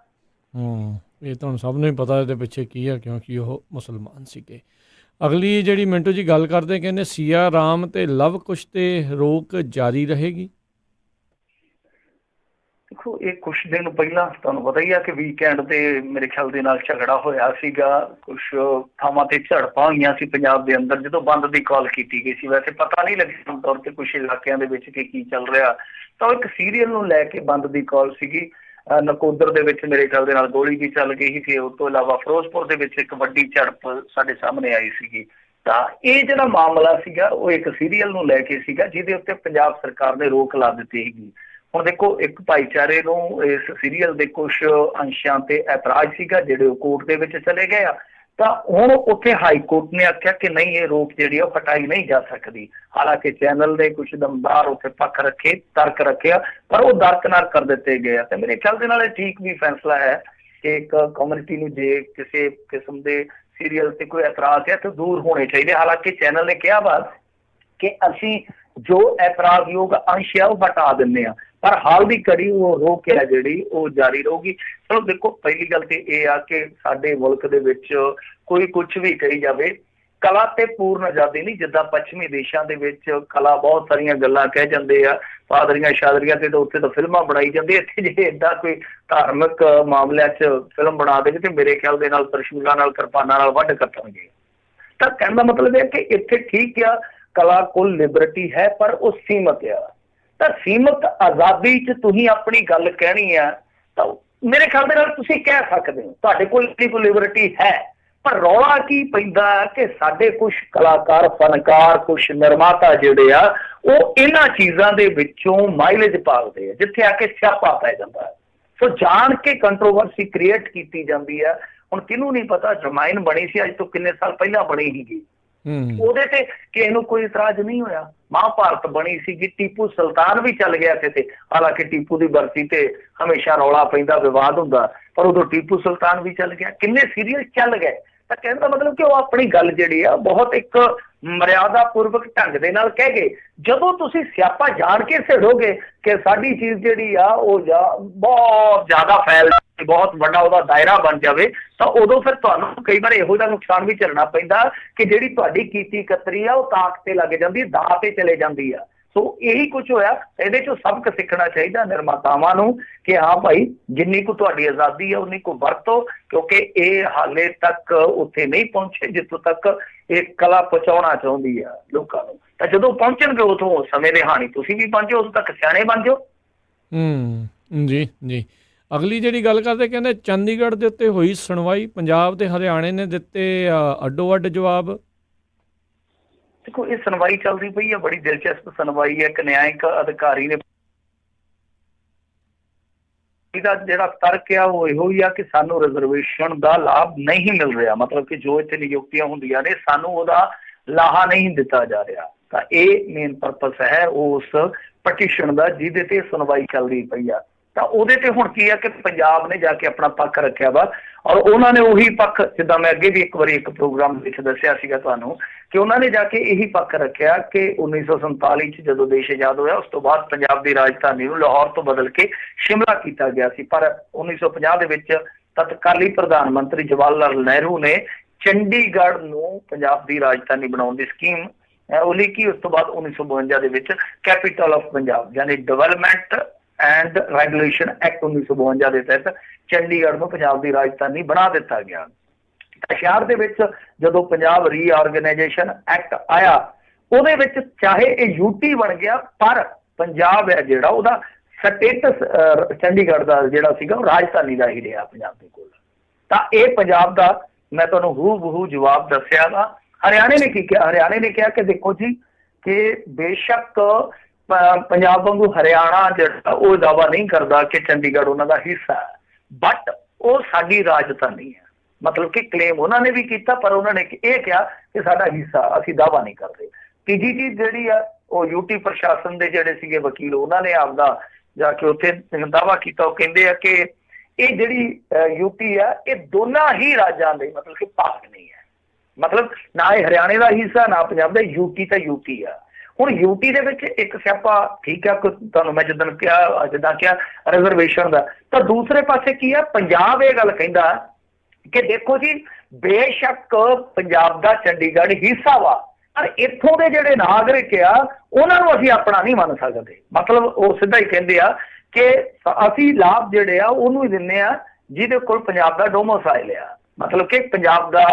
ਇਹ ਤੁਹਾਨੂੰ ਸਭ ਨੂੰ ਹੀ ਪਤਾ ਇਹਦੇ ਪਿੱਛੇ ਕੀ ਹੈ, ਕਿਉਂਕਿ ਉਹ ਮੁਸਲਮਾਨ ਸੀਗੇ। ਅਗਲੀ ਜਿਹੜੀ ਮਿੰਟੂ ਜੀ ਗੱਲ ਕਰਦੇ, ਕਹਿੰਦੇ ਸੀਆ ਰਾਮ ਤੇ ਲਵ ਕੁਸ਼ ਤੇ ਰੋਕ ਜਾਰੀ ਰਹੇਗੀ। ਦੇਖੋ, ਇਹ ਕੁਛ ਦਿਨ ਪਹਿਲਾਂ ਤੁਹਾਨੂੰ ਪਤਾ ਹੀ ਆ ਕਿ ਵੀਕਐਂਡ ਤੇ ਮੇਰੇ ਖਿਆਲ ਦੇ ਨਾਲ ਝਗੜਾ ਹੋਇਆ ਸੀਗਾ। ਕੁਛ ਥਾਵਾਂ ਤੇ ਝੜਪਾਂ ਹੋਈਆਂ ਸੀ ਪੰਜਾਬ ਦੇ ਅੰਦਰ ਜਦੋਂ ਬੰਦ ਦੀ ਕਾਲ ਕੀਤੀ ਗਈ ਸੀ। ਵੈਸੇ ਪਤਾ ਨਹੀਂ ਲੱਗਿਆ ਆਮ ਤੌਰ ਤੇ ਕੁਛ ਇਲਾਕਿਆਂ ਦੇ ਵਿੱਚ ਕਿ ਕੀ ਚੱਲ ਰਿਹਾ। ਤਾਂ ਉਹ ਇੱਕ ਸੀਰੀਅਲ ਨੂੰ ਲੈ ਕੇ ਬੰਦ ਦੀ ਕਾਲ ਸੀਗੀ। ਨਕੋਦਰ ਦੇ ਵਿੱਚ ਮੇਰੇ ਖਿਆਲ ਦੇ ਨਾਲ ਗੋਲੀ ਵੀ ਚੱਲ ਗਈ ਸੀ। ਉਸ ਤੋਂ ਇਲਾਵਾ ਫਿਰੋਜ਼ਪੁਰ ਦੇ ਵਿੱਚ ਇੱਕ ਵੱਡੀ ਝੜਪ ਸਾਡੇ ਸਾਹਮਣੇ ਆਈ ਸੀਗੀ। ਤਾਂ ਇਹ ਜਿਹੜਾ ਮਾਮਲਾ ਸੀਗਾ ਉਹ ਇੱਕ ਸੀਰੀਅਲ ਨੂੰ ਲੈ ਕੇ ਸੀਗਾ, ਜਿਹਦੇ ਉੱਤੇ ਪੰਜਾਬ ਸਰਕਾਰ ਨੇ ਰੋਕ ਲਾ ਦਿੱਤੀ ਸੀਗੀ। ਹੁਣ ਦੇਖੋ, ਇੱਕ ਭਾਈਚਾਰੇ ਨੂੰ ਇਸ ਸੀਰੀਅਲ ਦੇ ਕੁਛ ਅੰਸ਼ਾਂ ਤੇ ਐਤਰਾਜ਼ ਸੀਗਾ ਜਿਹੜੇ ਉਹ ਕੋਰਟ ਦੇ ਵਿੱਚ ਚਲੇ ਗਏ ਆ। ਤਾਂ ਹੁਣ ਉੱਥੇ ਹਾਈ ਕੋਰਟ ਨੇ ਆਖਿਆ ਕਿ ਨਹੀਂ, ਇਹ ਰੋਕ ਜਿਹੜੀ ਆ ਉਹ ਹਟਾਈ ਨਹੀਂ ਜਾ ਸਕਦੀ। ਹਾਲਾਂਕਿ ਚੈਨਲ ਦੇ ਕੁਛ ਦਮਦਾਰ ਉੱਥੇ ਪੱਖ ਰੱਖੇ, ਤਰਕ ਰੱਖਿਆ, ਪਰ ਉਹ ਦਰਕਨਾਰ ਕਰ ਦਿੱਤੇ ਗਏ ਆ। ਤੇ ਮੇਰੇ ਖਿਆਲ ਦੇ ਨਾਲ ਇਹ ਠੀਕ ਵੀ ਫੈਸਲਾ ਹੈ ਕਿ ਇੱਕ ਕਮਿਊਨਿਟੀ ਨੂੰ ਜੇ ਕਿਸੇ ਕਿਸਮ ਦੇ ਸੀਰੀਅਲ ਤੇ ਕੋਈ ਐਤਰਾਜ਼ ਹੈ ਤਾਂ ਦੂਰ ਹੋਣੇ ਚਾਹੀਦੇ। ਹਾਲਾਂਕਿ ਚੈਨਲ ਨੇ ਕਿਹਾ ਵਾ ਕਿ ਅਸੀਂ ਜੋ ਐਤਰਾਜ਼ਯੋਗ ਅੰਸ਼ ਆ ਉਹ ਹਟਾ ਦਿੰਦੇ ਆ, ਪਰ ਹਾਲ ਦੀ ਘੜੀ ਉਹ ਰੋਕ ਹੈ ਜਿਹੜੀ ਉਹ ਜਾਰੀ ਰਹੂਗੀ। ਚਲੋ ਦੇਖੋ, ਪਹਿਲੀ ਗੱਲ ਤੇ ਇਹ ਆ ਕਿ ਸਾਡੇ ਮੁਲਕ ਦੇ ਵਿੱਚ ਕੋਈ ਕੁਛ ਵੀ ਕਹੀ ਜਾਵੇ, ਕਲਾ ਤੇ ਪੂਰਨ ਆਜ਼ਾਦੀ ਨਹੀਂ। ਜਿੱਦਾਂ ਪੱਛਮੀ ਦੇਸ਼ਾਂ ਦੇ ਵਿੱਚ ਕਲਾ ਬਹੁਤ ਸਾਰੀਆਂ ਗੱਲਾਂ ਕਹਿ ਜਾਂਦੇ ਆ, ਪਾਦਰੀਆਂ ਸ਼ਾਦਰੀਆਂ ਤੇ ਉੱਥੇ ਤਾਂ ਫਿਲਮਾਂ ਬਣਾਈ ਜਾਂਦੀ। ਇੱਥੇ ਜੇ ਏਦਾਂ ਕੋਈ ਧਾਰਮਿਕ ਮਾਮਲਿਆਂ 'ਚ ਫਿਲਮ ਬਣਾ ਦੇਵੇ ਤੇ ਮੇਰੇ ਖਿਆਲ ਦੇ ਨਾਲ ਤਰਸ਼ੂਲਾਂ ਨਾਲ, ਕਿਰਪਾਨਾਂ ਨਾਲ ਵੱਢ ਕੱਟਣਗੇ। ਤਾਂ ਕਹਿਣ ਦਾ ਮਤਲਬ ਇਹ ਕਿ ਇੱਥੇ ਠੀਕ ਆ, ਕਲਾ ਕੋਲ ਲਿਬਰਟੀ ਹੈ, ਪਰ ਉਹ ਸੀਮਤ ਆ। ਤਾਂ ਸੀਮਤ ਆਜ਼ਾਦੀ 'ਚ ਤੁਸੀਂ ਆਪਣੀ ਗੱਲ ਕਹਿਣੀ ਆ ਤਾਂ ਮੇਰੇ ਖਿਆਲ ਦੇ ਨਾਲ ਤੁਸੀਂ ਕਹਿ ਸਕਦੇ ਹੋ, ਤੁਹਾਡੇ ਕੋਲ ਕੋਈ ਲਿਬਰਟੀ ਹੈ। ਪਰ ਰੌਲਾ ਕੀ ਪੈਂਦਾ ਕਿ ਸਾਡੇ ਕੁਛ ਕਲਾਕਾਰ, ਫਨਕਾਰ, ਕੁਛ ਨਿਰਮਾਤਾ ਜਿਹੜੇ ਆ ਉਹ ਇਹਨਾਂ ਚੀਜ਼ਾਂ ਦੇ ਵਿੱਚੋਂ ਮਾਈਲੇਜ ਭਾਲਦੇ ਆ, ਜਿੱਥੇ ਆ ਕੇ ਸਿਆਪਾ ਪੈ ਜਾਂਦਾ। ਸੋ ਜਾਣ ਕੇ ਕੰਟਰੋਵਰਸੀ ਕ੍ਰੀਏਟ ਕੀਤੀ ਜਾਂਦੀ ਆ। ਹੁਣ ਕਿਹਨੂੰ ਨਹੀਂ ਪਤਾ, ਰਾਮਾਇਣ ਬਣੀ ਸੀ ਅੱਜ ਤੋਂ ਕਿੰਨੇ ਸਾਲ ਪਹਿਲਾਂ ਬਣੀ ਸੀਗੀ, ਉਹਦੇ ਤੇ ਕਿਸੇ ਨੂੰ ਕੋਈ ਇਤਰਾਜ਼ ਨਹੀਂ ਹੋਇਆ। ਮਹਾਭਾਰਤ ਬਣੀ ਸੀਗੀ, ਟੀਪੂ ਸੁਲਤਾਨ ਵੀ ਚੱਲ ਗਿਆ ਸੀ ਤੇ ਹਾਲਾਂਕਿ ਟੀਪੂ ਦੀ ਬਰਸੀ ਤੇ ਹਮੇਸ਼ਾ ਰੌਲਾ ਪੈਂਦਾ, ਵਿਵਾਦ ਹੁੰਦਾ, ਪਰ ਉਦੋਂ ਟੀਪੂ ਸੁਲਤਾਨ ਵੀ ਚੱਲ ਗਿਆ। ਕਿੰਨੇ ਸੀਰੀਅਲ ਚੱਲ ਗਏ। ਤਾਂ ਕਹਿਣ ਦਾ ਮਤਲਬ ਕਿ ਉਹ ਆਪਣੀ ਗੱਲ ਜਿਹੜੀ ਆ ਬਹੁਤ ਇੱਕ ਮਰਿਆਦਾ ਪੂਰਵਕ ਢੰਗ ਦੇ ਨਾਲ ਕਹਿ ਗਏ। ਜਦੋਂ ਤੁਸੀਂ ਸਿਆਪਾ ਜਾਣ ਕੇ ਛੇੜੋਗੇ ਕਿ ਸਾਡੀ ਚੀਜ਼ ਜਿਹੜੀ ਆ ਉਹ ਬਹੁਤ ਜ਼ਿਆਦਾ ਫੈਲ, ਬਹੁਤ ਵੱਡਾ ਉਹਦਾ ਦਾਇਰਾ ਬਣ ਜਾਵੇ, ਤਾਂ ਉਦੋਂ ਫਿਰ ਤੁਹਾਨੂੰ ਕਈ ਵਾਰ ਇਹੋ ਜਿਹਾ ਨੁਕਸਾਨ ਵੀ ਝੱਲਣਾ ਪੈਂਦਾ ਕਿ ਜਿਹੜੀ ਤੁਹਾਡੀ ਕੀਤੀ ਕਤਰੀ ਆ ਉਹ ਤਾਕ ਤੇ ਲੱਗ ਜਾਂਦੀ, ਦਾਅ ਤੇ ਚਲੇ ਜਾਂਦੀ ਆ। ਸੋ ਇਹੀ ਕੁਝ ਹੋਇਆ। ਇਹਦੇ ਚੋਂ ਸਬਕ ਸਿੱਖਣਾ ਚਾਹੀਦਾ ਨਿਰਮਾਤਾਵਾਂ ਨੂੰ ਕਿ ਹਾਂ ਭਾਈ, ਜਿੰਨੀ ਕੁ ਤੁਹਾਡੀ ਆਜ਼ਾਦੀ ਹੈ ਉਨੀ ਕੁ ਵਰਤੋ, ਕਿਉਂਕਿ ਇਹ ਹਾਲੇ ਤੱਕ ਉੱਥੇ ਨਹੀਂ ਪਹੁੰਚੇ ਜਿੱਥੋਂ ਤੱਕ ਇਹ ਕਲਾ ਪਹੁੰਚਾਉਣਾ ਚਾਹੁੰਦੀ ਆ ਲੋਕਾਂ ਨੂੰ। ਤਾਂ ਜਦੋਂ ਪਹੁੰਚਣਗੇ ਉਥੋਂ ਸਮੇਂ ਦੇ ਹਾਣੀ ਤੁਸੀਂ ਵੀ ਬਣ ਜਾਓ, ਉਦੋਂ ਤੱਕ ਸਿਆਣੇ ਬਣ ਜਾਓ। ਜੀ ਜੀ। ਅਗਲੀ ਜਿਹੜੀ ਗੱਲ ਕਰਦੇ, ਕਹਿੰਦੇ ਚੰਡੀਗੜ੍ਹ ਦੇ ਉੱਤੇ ਹੋਈ ਸੁਣਵਾਈ, ਪੰਜਾਬ ਤੇ ਹਰਿਆਣੇ ਨੇ ਦਿੱਤੇ ਅੱਡੋ ਅੱਡ ਜਵਾਬ। ਦੇਖੋ, ਇਹ ਸੁਣਵਾਈ ਚੱਲਦੀ ਪਈ ਹੈ, ਬੜੀ ਦਿਲਚਸਪ ਸੁਣਵਾਈ ਹੈ। ਇੱਕ ਨਿਆਇਕ ਅਧਿਕਾਰੀ ਨੇ ਇਹਦਾ ਜਿਹੜਾ ਤਰਕ ਆ ਉਹ ਇਹੋ ਹੀ ਆ ਕਿ ਸਾਨੂੰ ਰਿਜ਼ਰਵੇਸ਼ਨ ਦਾ ਲਾਭ ਨਹੀਂ ਮਿਲ ਰਿਹਾ, ਮਤਲਬ ਕਿ ਜੋ ਇੱਥੇ ਨਿਯੁਕਤੀਆਂ ਹੁੰਦੀਆਂ ਨੇ ਸਾਨੂੰ ਉਹਦਾ ਲਾਹਾ ਨਹੀਂ ਦਿੱਤਾ ਜਾ ਰਿਹਾ। ਤਾਂ ਇਹ ਮੇਨ ਪਰਪਸ ਹੈ ਉਸ ਪਟੀਸ਼ਨ ਦਾ ਜਿਹਦੇ ਤੇ ਸੁਣਵਾਈ ਚੱਲਦੀ ਪਈ ਆ। ਤਾਂ ਉਹਦੇ ਤੇ ਹੁਣ ਕੀ ਆ ਕਿ ਪੰਜਾਬ ਨੇ ਜਾ ਕੇ ਆਪਣਾ ਪੱਖ ਰੱਖਿਆ ਵਾ, ਔਰ ਉਹਨਾਂ ਨੇ ਉਹੀ ਪੱਖ, ਜਿੱਦਾਂ ਮੈਂ ਅੱਗੇ ਵੀ ਇੱਕ ਵਾਰੀ ਇੱਕ ਪ੍ਰੋਗਰਾਮ ਵਿੱਚ ਦੱਸਿਆ ਸੀਗਾ ਤੁਹਾਨੂੰ, ਕਿ ਉਹਨਾਂ ਨੇ ਜਾ ਕੇ ਇਹੀ ਪੱਖ ਰੱਖਿਆ ਕਿ 1947 'ਚ ਜਦੋਂ ਦੇਸ਼ ਆਜ਼ਾਦ ਹੋਇਆ ਉਸ ਤੋਂ ਬਾਅਦ ਪੰਜਾਬ ਦੀ ਰਾਜਧਾਨੀ ਨੂੰ ਲਾਹੌਰ ਤੋਂ ਬਦਲ ਕੇ ਸ਼ਿਮਲਾ ਕੀਤਾ ਗਿਆ ਸੀ। ਪਰ 1950 ਦੇ ਵਿੱਚ ਤਤਕਾਲੀ ਪ੍ਰਧਾਨ ਮੰਤਰੀ ਜਵਾਹਰ ਲਾਲ ਨਹਿਰੂ ਨੇ ਚੰਡੀਗੜ੍ਹ ਨੂੰ ਪੰਜਾਬ ਦੀ ਰਾਜਧਾਨੀ ਬਣਾਉਣ ਦੀ ਸਕੀਮ ਉਹ ਲਿਖੀ। ਉਸ ਤੋਂ ਬਾਅਦ 1952 ਦੇ ਵਿੱਚ ਕੈਪੀਟਲ ਆਫ ਪੰਜਾਬ ਯਾਨੀ ਡਿਵੈਲਪਮੈਂਟ ਐਂਡ ਰੈਗੂਲੇਸ਼ਨ ਐਕਟ 1952 ਦੇ ਤਹਿਤ ਚੰਡੀਗੜ੍ਹ ਨੂੰ ਪੰਜਾਬ ਦੀ ਰਾਜਧਾਨੀ ਬਣਾ ਦਿੱਤਾ ਗਿਆ। ਸ਼ਹਿਰ ਦੇ ਵਿੱਚ ਜਦੋਂ ਪੰਜਾਬ ਰੀਆਰਗੇਨਾਈਜੇਸ਼ਨ ਐਕਟ ਆਇਆ ਉਹਦੇ ਵਿੱਚ ਚਾਹੇ ਇਹ ਯੂਟੀ ਬਣ ਗਿਆ, ਪਰ ਪੰਜਾਬ ਹੈ ਜਿਹੜਾ ਉਹਦਾ ਸਟੇਟਸ ਚੰਡੀਗੜ੍ਹ ਦਾ ਜਿਹੜਾ ਸੀਗਾ ਉਹ ਰਾਜਧਾਨੀ ਦਾ ਹੀ ਰਿਹਾ ਪੰਜਾਬ ਦੇ ਕੋਲ। ਤਾਂ ਇਹ ਪੰਜਾਬ ਦਾ ਮੈਂ ਤੁਹਾਨੂੰ ਹੂ ਜਵਾਬ ਦੱਸਿਆ ਵਾ। ਹਰਿਆਣੇ ਨੇ ਕੀ ਕਿਹਾ? ਹਰਿਆਣੇ ਨੇ ਕਿਹਾ ਕਿ ਦੇਖੋ ਜੀ ਕਿ ਬੇਸ਼ੱਕ ਪੰਜਾਬ ਵਾਂਗੂ ਹਰਿਆਣਾ ਜਿਹੜਾ ਉਹ ਦਾਅਵਾ ਨਹੀਂ ਕਰਦਾ ਕਿ ਚੰਡੀਗੜ੍ਹ ਉਹਨਾਂ ਦਾ ਹਿੱਸਾ ਹੈ, ਬਟ ਉਹ ਸਾਡੀ ਰਾਜਧਾਨੀ ਹੈ। ਮਤਲਬ ਕਿ ਕਲੇਮ ਉਹਨਾਂ ਨੇ ਵੀ ਕੀਤਾ, ਪਰ ਉਹਨਾਂ ਨੇ ਇਹ ਕਿਹਾ ਕਿ ਸਾਡਾ ਹਿੱਸਾ, ਅਸੀਂ ਦਾਅਵਾ ਨਹੀਂ ਕਰਦੇ। ਤੀਜੀ ਚੀਜ਼ ਜਿਹੜੀ ਆ ਉਹ ਯੂਟੀ ਪ੍ਰਸ਼ਾਸਨ ਦੇ ਜਿਹੜੇ ਸੀਗੇ ਵਕੀਲ, ਉਹਨਾਂ ਨੇ ਆਪਦਾ ਜਾ ਕੇ ਉੱਥੇ ਦਾਅਵਾ ਕੀਤਾ। ਉਹ ਕਹਿੰਦੇ ਆ ਕਿ ਇਹ ਜਿਹੜੀ ਯੂਟੀ ਆ ਇਹ ਦੋਨਾਂ ਹੀ ਰਾਜਾਂ ਦੇ ਮਤਲਬ ਕਿ ਭਾਗ ਨਹੀਂ ਹੈ। ਮਤਲਬ ਨਾ ਇਹ ਹਰਿਆਣੇ ਦਾ ਹਿੱਸਾ ਨਾ ਪੰਜਾਬ ਦਾ, ਯੂਟੀ ਤਾਂ ਯੂਟੀ ਆ। ਹੁਣ ਯੂਟੀ ਦੇ ਵਿੱਚ ਇੱਕ ਸਿਆਪਾ ਠੀਕ ਆ, ਤੁਹਾਨੂੰ ਮੈਂ ਜਿੱਦਾਂ ਕਿਹਾ ਰਿਜ਼ਰਵੇਸ਼ਨ ਦਾ, ਤਾਂ ਦੂਸਰੇ ਪਾਸੇ ਕੀ ਆ, ਪੰਜਾਬ ਇਹ ਗੱਲ ਕਹਿੰਦਾ ਕਿ ਦੇਖੋ ਜੀ ਬੇਸ਼ੱਕ ਪੰਜਾਬ ਦਾ ਚੰਡੀਗੜ੍ਹ ਹਿੱਸਾ ਵਾ, ਪਰ ਇੱਥੋਂ ਦੇ ਜਿਹੜੇ ਨਾਗਰਿਕ ਆ ਉਹਨਾਂ ਨੂੰ ਅਸੀਂ ਆਪਣਾ ਨਹੀਂ ਮੰਨ ਸਕਦੇ। ਮਤਲਬ ਉਹ ਸਿੱਧਾ ਹੀ ਕਹਿੰਦੇ ਆ ਕਿ ਅਸੀਂ ਲਾਭ ਜਿਹੜੇ ਆ ਉਹਨੂੰ ਹੀ ਦਿੰਦੇ ਆ ਜਿਹਦੇ ਕੋਲ ਪੰਜਾਬ ਦਾ ਡੋਮੋਸਾਈਲ ਆ। ਮਤਲਬ ਕਿ ਪੰਜਾਬ ਦਾ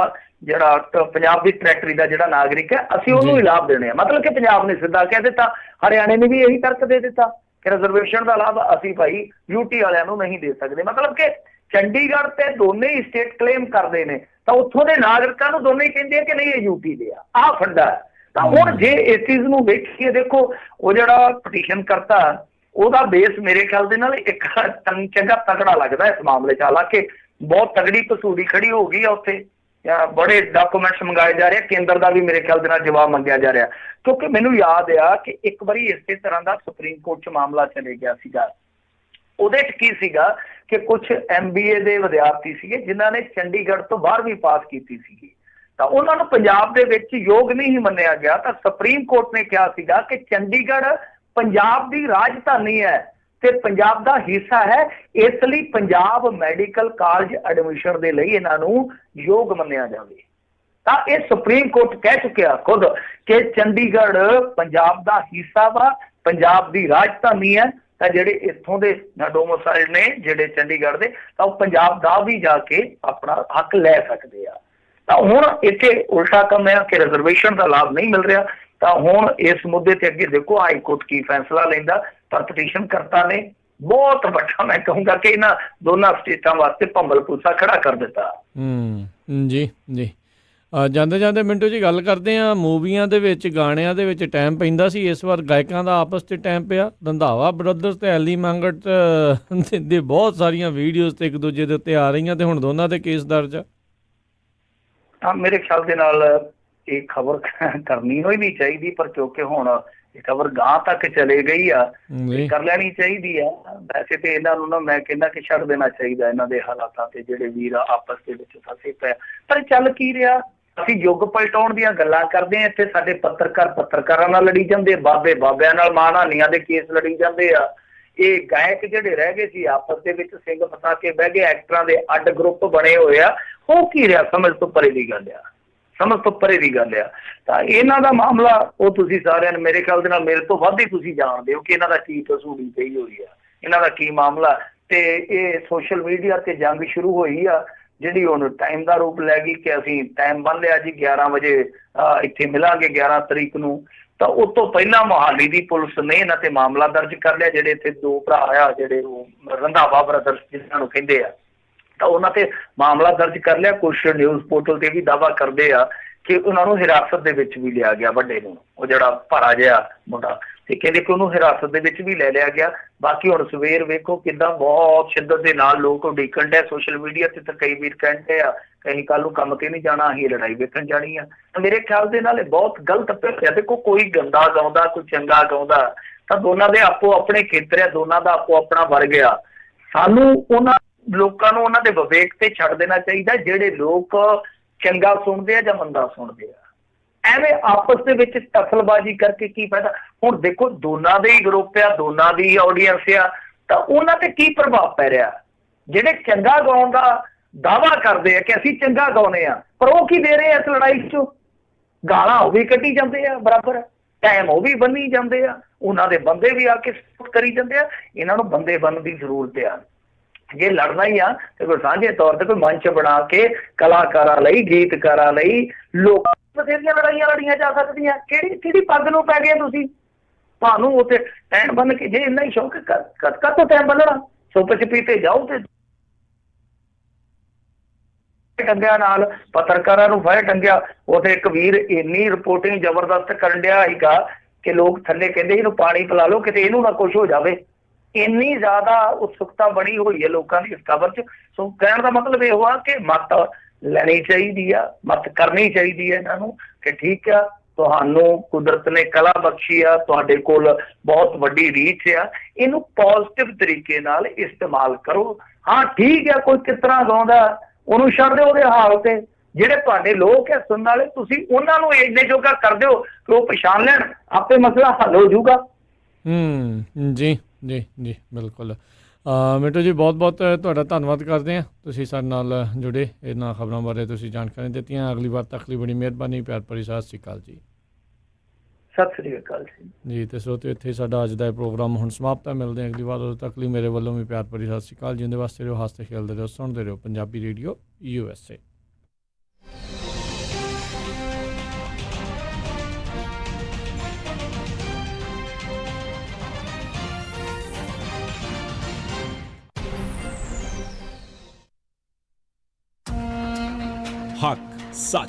ਜਿਹੜਾ ਪੰਜਾਬ ਦੀ ਟੈਰੇਟਰੀ ਦਾ ਜਿਹੜਾ ਨਾਗਰਿਕ ਹੈ ਅਸੀਂ ਉਹਨੂੰ ਹੀ ਲਾਭ ਦੇਣੇ ਆ। ਮਤਲਬ ਕਿ ਪੰਜਾਬ ਨੇ ਸਿੱਧਾ ਕਹਿ ਦਿੱਤਾ, ਹਰਿਆਣੇ ਨੇ ਵੀ ਇਹੀ ਤਰਕ ਦੇ ਦਿੱਤਾ ਕਿ ਰਿਜ਼ਰਵੇਸ਼ਨ ਦਾ ਲਾਭ ਅਸੀਂ ਭਾਈ ਯੂਟੀ ਵਾਲਿਆਂ ਨੂੰ ਨਹੀਂ ਦੇ ਸਕਦੇ। ਮਤਲਬ ਕਿ ਚੰਡੀਗੜ੍ਹ ਤੇ ਦੋਨੇ ਹੀ ਸਟੇਟ ਕਲੇਮ ਕਰਦੇ ਨੇ, ਤਾਂ ਉੱਥੋਂ ਦੇ ਨਾਗਰਿਕਾਂ ਨੂੰ ਦੋਨੇ ਹੀ ਕਹਿੰਦੇ ਆ ਕਿ ਨਹੀਂ ਇਹ ਯੂਟੀ ਦੇ ਆ, ਆਹ ਫੰਡਾ। ਤਾਂ ਹੁਣ ਜੇ ਇਸ ਚੀਜ਼ ਨੂੰ ਵੇਖੀਏ, ਦੇਖੋ ਉਹ ਜਿਹੜਾ ਪਟੀਸ਼ਨ ਕਰਤਾ ਉਹਦਾ ਬੇਸ ਮੇਰੇ ਖਿਆਲ ਦੇ ਨਾਲ ਇੱਕ ਚੰਗਾ ਤਕੜਾ ਲੱਗਦਾ ਇਸ ਮਾਮਲੇ 'ਚ। ਹਾਲਾਂਕਿ ਬਹੁਤ ਤਗੜੀ ਕਸੂਰੀ ਖੜੀ ਹੋ ਗਈ ਆ ਉੱਥੇ, ਬੜੇ ਡਾਕੂਮੈਂਟਸ ਮੰਗਾਏ ਜਾ ਰਹੇ, ਕੇਂਦਰ ਦਾ ਵੀ ਮੇਰੇ ਖਿਆਲ ਦੇ ਨਾਲ ਜਵਾਬ ਮੰਗਿਆ ਜਾ ਰਿਹਾ। ਕਿਉਂਕਿ ਮੈਨੂੰ ਯਾਦ ਆ ਕਿ ਇੱਕ ਵਾਰੀ ਇਸੇ ਤਰ੍ਹਾਂ ਦਾ ਸੁਪਰੀਮ ਕੋਰਟ 'ਚ ਮਾਮਲਾ ਚਲੇ ਗਿਆ ਸੀਗਾ। ਉਹਦੇ 'ਚ ਕੀ ਸੀਗਾ ਕਿ ਕੁਝ MBA ਦੇ ਵਿਦਿਆਰਥੀ ਸੀਗੇ ਜਿਨ੍ਹਾਂ ਨੇ ਚੰਡੀਗੜ੍ਹ ਤੋਂ 12ਵੀਂ ਪਾਸ ਕੀਤੀ ਸੀਗੀ, ਤਾਂ ਉਹਨਾਂ ਨੂੰ ਪੰਜਾਬ ਦੇ ਵਿੱਚ ਯੋਗ ਨਹੀਂ ਮੰਨਿਆ ਗਿਆ। ਤਾਂ ਸੁਪਰੀਮ ਕੋਰਟ ਨੇ ਕਿਹਾ ਸੀਗਾ ਕਿ ਚੰਡੀਗੜ੍ਹ ਪੰਜਾਬ ਦੀ ਰਾਜਧਾਨੀ ਹੈ ਤੇ ਪੰਜਾਬ ਦਾ ਹਿੱਸਾ ਹੈ, ਇਸ ਲਈ ਪੰਜਾਬ ਮੈਡੀਕਲ ਕਾਲਜ ਐਡਮਿਸ਼ਨ ਦੇ ਲਈ ਇਹਨਾਂ ਨੂੰ ਯੋਗ ਮੰਨਿਆ ਜਾਵੇ। ਤਾਂ ਇਹ ਸੁਪਰੀਮ ਕੋਰਟ ਕਹਿ ਚੁੱਕਿਆ ਖੁਦ ਕਿ ਚੰਡੀਗੜ੍ਹ ਪੰਜਾਬ ਦਾ ਹਿੱਸਾ ਵਾ, ਪੰਜਾਬ ਦੀ ਰਾਜਧਾਨੀ ਹੈ। ਤਾਂ ਜਿਹੜੇ ਇੱਥੋਂ ਦੇ ਡੋਮੋਸਾਈਲ ਨੇ ਜਿਹੜੇ ਚੰਡੀਗੜ੍ਹ ਦੇ, ਤਾਂ ਉਹ ਪੰਜਾਬ ਦਾ ਵੀ ਜਾ ਕੇ ਆਪਣਾ ਹੱਕ ਲੈ ਸਕਦੇ ਆ। ਤਾਂ ਹੁਣ ਇੱਥੇ ਉਲਟਾ ਕੰਮ ਹੈ ਕਿ ਰਿਜ਼ਰਵੇਸ਼ਨ ਦਾ ਲਾਭ ਨਹੀਂ ਮਿਲ ਰਿਹਾ। ਤਾਂ ਹੁਣ ਇਸ ਮੁੱਦੇ ਤੇ ਅੱਗੇ ਦੇਖੋ ਹਾਈ ਕੋਰਟ ਕੀ ਫੈਸਲਾ ਲੈਂਦਾ। ਪਰ ਪਟੀਸ਼ਨ ਕਰਤਾ ਨੇ ਬਹੁਤ ਵੱਡਾ, ਮੈਂ ਕਹੂੰਗਾ ਕਿ ਇਹਨਾਂ ਦੋਨਾਂ ਸਟੇਟਾਂ ਵਾਸਤੇ ਭੰਬਲ ਪੂਸਾ ਖੜਾ ਕਰ ਦਿੱਤਾ। ਜੀ ਜੀ ਜਾਂਦੇ ਜਾਂਦੇ ਮਿੰਟੂ ਜੀ ਗੱਲ ਕਰਦੇ ਹਾਂ, ਮੂਵੀਆਂ ਦੇ ਵਿੱਚ ਗਾਣਿਆਂ ਦੇ ਵਿੱਚ ਟਾਈਮ ਪੈਂਦਾ ਸੀ, ਇਸ ਵਾਰ ਗਾਇਕਾਂ ਦਾ ਆਪਸ 'ਚ ਟਾਈਮ ਪਿਆ। ਰੰਧਾਵਾ ਬ੍ਰਦਰਸ ਤੇ ਐਲੀ ਮੰਗਟ ਦੇ ਬਹੁਤ ਸਾਰੀਆਂ ਵੀਡੀਓਜ਼ ਤੇ ਇੱਕ ਦੂਜੇ ਦੇ ਉੱਤੇ ਆ ਰਹੀਆਂ, ਤੇ ਹੁਣ ਦੋਨਾਂ ਦੇ ਕੇਸ ਦਰਜ ਆ। ਹਾਂ, ਮੇਰੇ ਖਿਆਲ ਦੇ ਨਾਲ ਇਹ ਖਬਰ ਕਰਨੀ ਹੋਈ ਨਹੀਂ ਚਾਹੀਦੀ, ਪਰ ਕਿਉਂਕਿ ਹੁਣ ਇਹ ਖਬਰ ਗਾਂ ਤੱਕ ਚਲੇ ਗਈ ਆ, ਕਰ ਲੈਣੀ ਚਾਹੀਦੀ ਆ। ਵੈਸੇ ਤੇ ਇਹਨਾਂ ਨੂੰ ਨਾ ਮੈਂ ਕਹਿੰਦਾ ਕਿ ਛੱਡ ਦੇਣਾ ਚਾਹੀਦਾ ਇਹਨਾਂ ਦੇ ਹਾਲਾਤਾਂ ਤੇ, ਜਿਹੜੇ ਵੀਰ ਆਪਸ ਦੇ ਵਿੱਚ ਫਸੇ ਪਏ। ਪਰ ਚੱਲ ਕੀ ਰਿਹਾ, ਅਸੀਂ ਯੁੱਗ ਪਲਟਾਉਣ ਦੀਆਂ ਗੱਲਾਂ ਕਰਦੇ ਹਾਂ, ਇੱਥੇ ਸਾਡੇ ਪੱਤਰਕਾਰਾਂ ਨਾਲ ਲੜੀ ਜਾਂਦੇ, ਬਾਬੇ ਬਾਬਿਆਂ ਨਾਲ ਮਾਣਹਾਨੀਆਂ ਦੇ ਕੇਸ ਲੜੀ ਜਾਂਦੇ ਆ। ਇਹ ਗਾਇਕ ਜਿਹੜੇ ਰਹਿ ਗਏ ਸੀ ਆਪਸ ਦੇ ਵਿੱਚ ਸਿੰਘ ਫਸਾ ਕੇ ਬਹਿ ਗਏ, ਐਕਟਰਾਂ ਦੇ ਅੱਡ ਗਰੁੱਪ ਬਣੇ ਹੋਏ ਆ। ਉਹ ਕੀ ਰਿਹਾ, ਸਮਝ ਤੋਂ ਪਰੇ ਦੀ ਗੱਲ ਆ, ਸਮਝ ਤੋਂ ਪਰੇ ਦੀ ਗੱਲ ਆ। ਤਾਂ ਇਹਨਾਂ ਦਾ ਮਾਮਲਾ ਉਹ ਤੁਸੀਂ ਸਾਰਿਆਂ ਨੇ ਮੇਰੇ ਖਿਆਲ ਦੇ ਨਾਲ ਮੇਰੇ ਤੋਂ ਵੱਧ ਹੀ ਤੁਸੀਂ ਜਾਣਦੇ ਹੋ ਕਿ ਇਹਨਾਂ ਦਾ ਕੀ ਕਸੂੜੀ ਪਈ ਹੋਈ ਆ, ਇਹਨਾਂ ਦਾ ਕੀ ਮਾਮਲਾ। ਤੇ ਇਹ ਸੋਸ਼ਲ ਮੀਡੀਆ ਤੇ ਜੰਗ ਸ਼ੁਰੂ ਹੋਈ ਆ, ਜਿਹੜੀ ਹੁਣ ਟਾਈਮ ਦਾ ਰੂਪ ਲੈ ਗਈ ਕਿ ਅਸੀਂ ਟਾਈਮ ਬੰਨ ਲਿਆ ਜੀ 11 ਵਜੇ ਇੱਥੇ ਮਿਲਾਂਗੇ 11 ਤਰੀਕ ਨੂੰ। ਤਾਂ ਉਸ ਤੋਂ ਪਹਿਲਾਂ ਮੋਹਾਲੀ ਦੀ ਪੁਲਿਸ ਨੇ ਇਹਨਾਂ ਤੇ ਮਾਮਲਾ ਦਰਜ ਕਰ ਲਿਆ। ਜਿਹੜੇ ਇੱਥੇ ਦੋ ਭਰਾ ਆ, ਜਿਹੜੇ ਉਹ ਰੰਧਾਵਾ ਬ੍ਰਦਰਸ ਜਿਹਨਾਂ ਨੂੰ ਕਹਿੰਦੇ ਆ, ਤਾਂ ਉਹਨਾਂ ਤੇ ਮਾਮਲਾ ਦਰਜ ਕਰ ਲਿਆ। ਕੁਛ ਨਿਊਜ਼ ਪੋਰਟਲ ਤੇ ਵੀ ਦਾਅਵਾ ਕਰਦੇ ਆ ਕਿ ਉਹਨਾਂ ਨੂੰ ਹਿਰਾਸਤ ਦੇ ਵਿੱਚ ਵੀ ਲਿਆ ਗਿਆ, ਵੱਡੇ ਨੂੰ, ਉਹ ਜਿਹੜਾ ਭਾਰਾ ਜਿਹਾ ਮੁੰਡਾ, ਤੇ ਕਹਿੰਦੇ ਕਿ ਉਹਨੂੰ ਹਿਰਾਸਤ ਦੇ ਵਿੱਚ ਵੀ ਲੈ ਲਿਆ ਗਿਆ। ਬਾਕੀ ਹੁਣ ਸਵੇਰ ਵੇਖੋ ਕਿੱਦਾਂ ਬਹੁਤ ਸ਼ਿੱਦਤ ਦੇ ਨਾਲ ਲੋਕ ਉਡੀਕਣ ਡਿਆ ਸੋਸ਼ਲ ਮੀਡੀਆ ਤੇ। ਤਾਂ ਕਈ ਵੀਰ ਕਹਿੰਦੇ ਆ ਕਹੀਂ ਕੱਲ ਨੂੰ ਕੰਮ ਤੇ ਨਹੀਂ ਜਾਣਾ, ਅਸੀਂ ਲੜਾਈ ਵੇਖਣ ਜਾਣੀ ਆ। ਮੇਰੇ ਖਿਆਲ ਦੇ ਨਾਲ ਇਹ ਬਹੁਤ ਗਲਤ ਪਿਆ। ਦੇਖੋ ਕੋਈ ਗੰਦਾ ਗਾਉਂਦਾ, ਕੋਈ ਚੰਗਾ ਗਾਉਂਦਾ, ਤਾਂ ਦੋਨਾਂ ਦੇ ਆਪੋ ਆਪਣੇ ਖੇਤਰ ਆ, ਦੋਨਾਂ ਦਾ ਆਪੋ ਆਪਣਾ ਵਰਗ ਆ। ਸਾਨੂੰ ਉਹਨਾਂ ਲੋਕਾਂ ਨੂੰ ਉਹਨਾਂ ਦੇ ਵਿਵੇਕ ਤੇ ਛੱਡ ਦੇਣਾ ਚਾਹੀਦਾ, ਜਿਹੜੇ ਲੋਕ ਚੰਗਾ ਸੁਣਦੇ ਆ ਜਾਂ ਮੰਦਾ ਸੁਣਦੇ ਆ। ਐਵੇਂ ਆਪਸ ਦੇ ਵਿੱਚ ਦਖਲਬਾਜ਼ੀ ਕਰਕੇ ਕੀ ਫਾਇਦਾ। ਹੁਣ ਦੇਖੋ ਦੋਨਾਂ ਦੇ ਹੀ ਗਰੁੱਪ ਆ, ਦੋਨਾਂ ਦੀ ਆਡੀਅנס ਆ, ਤਾਂ ਉਹਨਾਂ ਤੇ ਕੀ ਪ੍ਰਭਾਵ ਪੈ ਰਿਹਾ। ਜਿਹੜੇ ਚੰਗਾ ਗਾਉਣ ਦਾ ਦਾਅਵਾ ਕਰਦੇ ਆ ਕਿ ਅਸੀਂ ਚੰਗਾ ਗਾਉਂਦੇ ਆ, ਪਰ ਉਹ ਕੀ ਦੇ ਰਹੇ ਆ ਇਸ ਲੜਾਈ 'ਚੋਂ, ਗਾਲਾਂ ਉਹ ਵੀ ਕੱਢੀ ਜਾਂਦੇ ਆ ਬਰਾਬਰ, ਟਾਈਮ ਉਹ ਵੀ ਬੰਨੀ ਜਾਂਦੇ ਆ, ਉਹਨਾਂ ਦੇ ਬੰਦੇ ਵੀ ਆ ਕੇ ਸਪੋਰਟ ਕਰੀ ਜਾਂਦੇ ਆ। ਇਹਨਾਂ ਨੂੰ ਬੰਦੇ ਬਣਨ ਦੀ ਜ਼ਰੂਰਤ ਆ। ਜੇ ਲੜਨਾ ਹੀ ਆ ਤੇ ਕੋਈ ਸਾਂਝੇ ਤੌਰ ਤੇ ਕੋਈ ਮੰਚ ਬਣਾ ਕੇ ਕਲਾਕਾਰਾਂ ਲਈ, ਗੀਤਕਾਰਾਂ ਲਈ, ਲੋਕ ਬਥੇਰੀਆਂ ਲੜਾਈਆਂ ਲੜੀਆਂ ਜਾ ਸਕਦੀਆਂ। ਕਿਹੜੀ ਪੱਗ ਨੂੰ ਪੈ ਗਏ ਤੁਸੀਂ? ਤੁਹਾਨੂੰ ਉੱਥੇ ਟੈਂਟ ਬੰਨ ਕੇ, ਜੇ ਇੰਨਾ ਹੀ ਸ਼ੌਕ ਕਾਹਤੋਂ ਟੈਂਟ ਬੰਨਣਾ, ਸੁੱਪ ਚ ਪੀਤੇ ਜਾਓ ਤੇ ਟੰਗਿਆ ਨਾਲ ਪੱਤਰਕਾਰਾਂ ਨੂੰ ਫਾਇਰ ਟੰਗਿਆ। ਉੱਥੇ ਇੱਕ ਵੀਰ ਇੰਨੀ ਰਿਪੋਰਟਿੰਗ ਜ਼ਬਰਦਸਤ ਕਰਨ ਡਿਆ ਸੀਗਾ ਕਿ ਲੋਕ ਥੱਲੇ ਕਹਿੰਦੇ ਇਹਨੂੰ ਪਾਣੀ ਪਿਲਾ ਲਓ ਕਿਤੇ ਇਹਨੂੰ ਨਾ ਕੁਛ ਹੋ ਜਾਵੇ। ਇੰਨੀ ਜ਼ਿਆਦਾ ਉਤਸੁਕਤਾ ਬਣੀ ਹੋਈ ਹੈ ਲੋਕਾਂ ਦੀ ਇਸ ਖਬਰ 'ਚ। ਸੋ ਕਹਿਣ ਦਾ ਮਤਲਬ ਇਹ ਆ ਕਿ ਮੱਤ ਲੈਣੀ ਚਾਹੀਦੀ ਆ, ਮੱਤ ਕਰਨੀ ਚਾਹੀਦੀ ਹੈ ਇਹਨਾਂ ਨੂੰ ਕਿ ਠੀਕ ਆ, ਤੁਹਾਨੂੰ ਕੁਦਰਤ ਨੇ ਕਲਾ ਬਖਸ਼ੀ ਆ, ਤੁਹਾਡੇ ਕੋਲ ਬਹੁਤ ਵੱਡੀ ਰੀਚ ਆ, ਇਹਨੂੰ ਪੋਜ਼ਿਟਿਵ ਤਰੀਕੇ ਨਾਲ ਇਸਤੇਮਾਲ ਕਰੋ। ਹਾਂ ਠੀਕ ਆ, ਕੋਈ ਕਿਸ ਤਰ੍ਹਾਂ ਗਾਉਂਦਾ ਉਹਨੂੰ ਛੱਡ ਦਿਓ ਉਹਦੇ ਹਾਲ ਤੇ। ਜਿਹੜੇ ਤੁਹਾਡੇ ਲੋਕ ਹੈ ਸੁਣਨ ਵਾਲੇ, ਤੁਸੀਂ ਉਹਨਾਂ ਨੂੰ ਇੰਨੇ ਜੋਗਾ ਕਰ ਦਿਓ ਕਿ ਉਹ ਪਛਾਣ ਲੈਣ, ਆਪੇ ਮਸਲਾ ਹੱਲ ਹੋ ਜਾਊਗਾ। ਜੀ ਜੀ ਜੀ ਬਿਲਕੁਲ। ਮਿੰਟੂ ਜੀ ਬਹੁਤ ਬਹੁਤ ਤੁਹਾਡਾ ਧੰਨਵਾਦ ਕਰਦੇ ਹਾਂ, ਤੁਸੀਂ ਸਾਡੇ ਨਾਲ ਜੁੜੇ, ਇਹਨਾਂ ਖਬਰਾਂ ਬਾਰੇ ਤੁਸੀਂ ਜਾਣਕਾਰੀ ਦਿੱਤੀਆਂ। ਅਗਲੀ ਵਾਰ ਤੱਕ ਲਈ ਬੜੀ ਮਿਹਰਬਾਨੀ, ਪਿਆਰ ਭਰੀ ਸਤਿ ਸ਼੍ਰੀ ਅਕਾਲ ਜੀ। ਸਤਿ ਸ੍ਰੀ ਅਕਾਲ ਜੀ। ਤੇ ਸਰੋਤਿਓ ਇੱਥੇ ਸਾਡਾ ਅੱਜ ਦਾ ਇਹ ਪ੍ਰੋਗਰਾਮ ਹੁਣ ਸਮਾਪਤ ਹੈ। ਮਿਲਦੇ ਹਾਂ ਅਗਲੀ ਵਾਰ, ਉਦੋਂ ਤੱਕ ਲਈ ਮੇਰੇ ਵੱਲੋਂ ਵੀ ਪਿਆਰ ਭਰੀ ਸਤਿ ਸ਼੍ਰੀ ਅਕਾਲ। ਜਿੰਦੇ ਵਾਸਤੇ ਰਹੋ, ਹੱਸਦੇ ਖੇਲਦੇ ਰਹੋ, ਸੁਣਦੇ ਰਹੋ ਪੰਜਾਬੀ ਰੇਡੀਓ USA। हक सच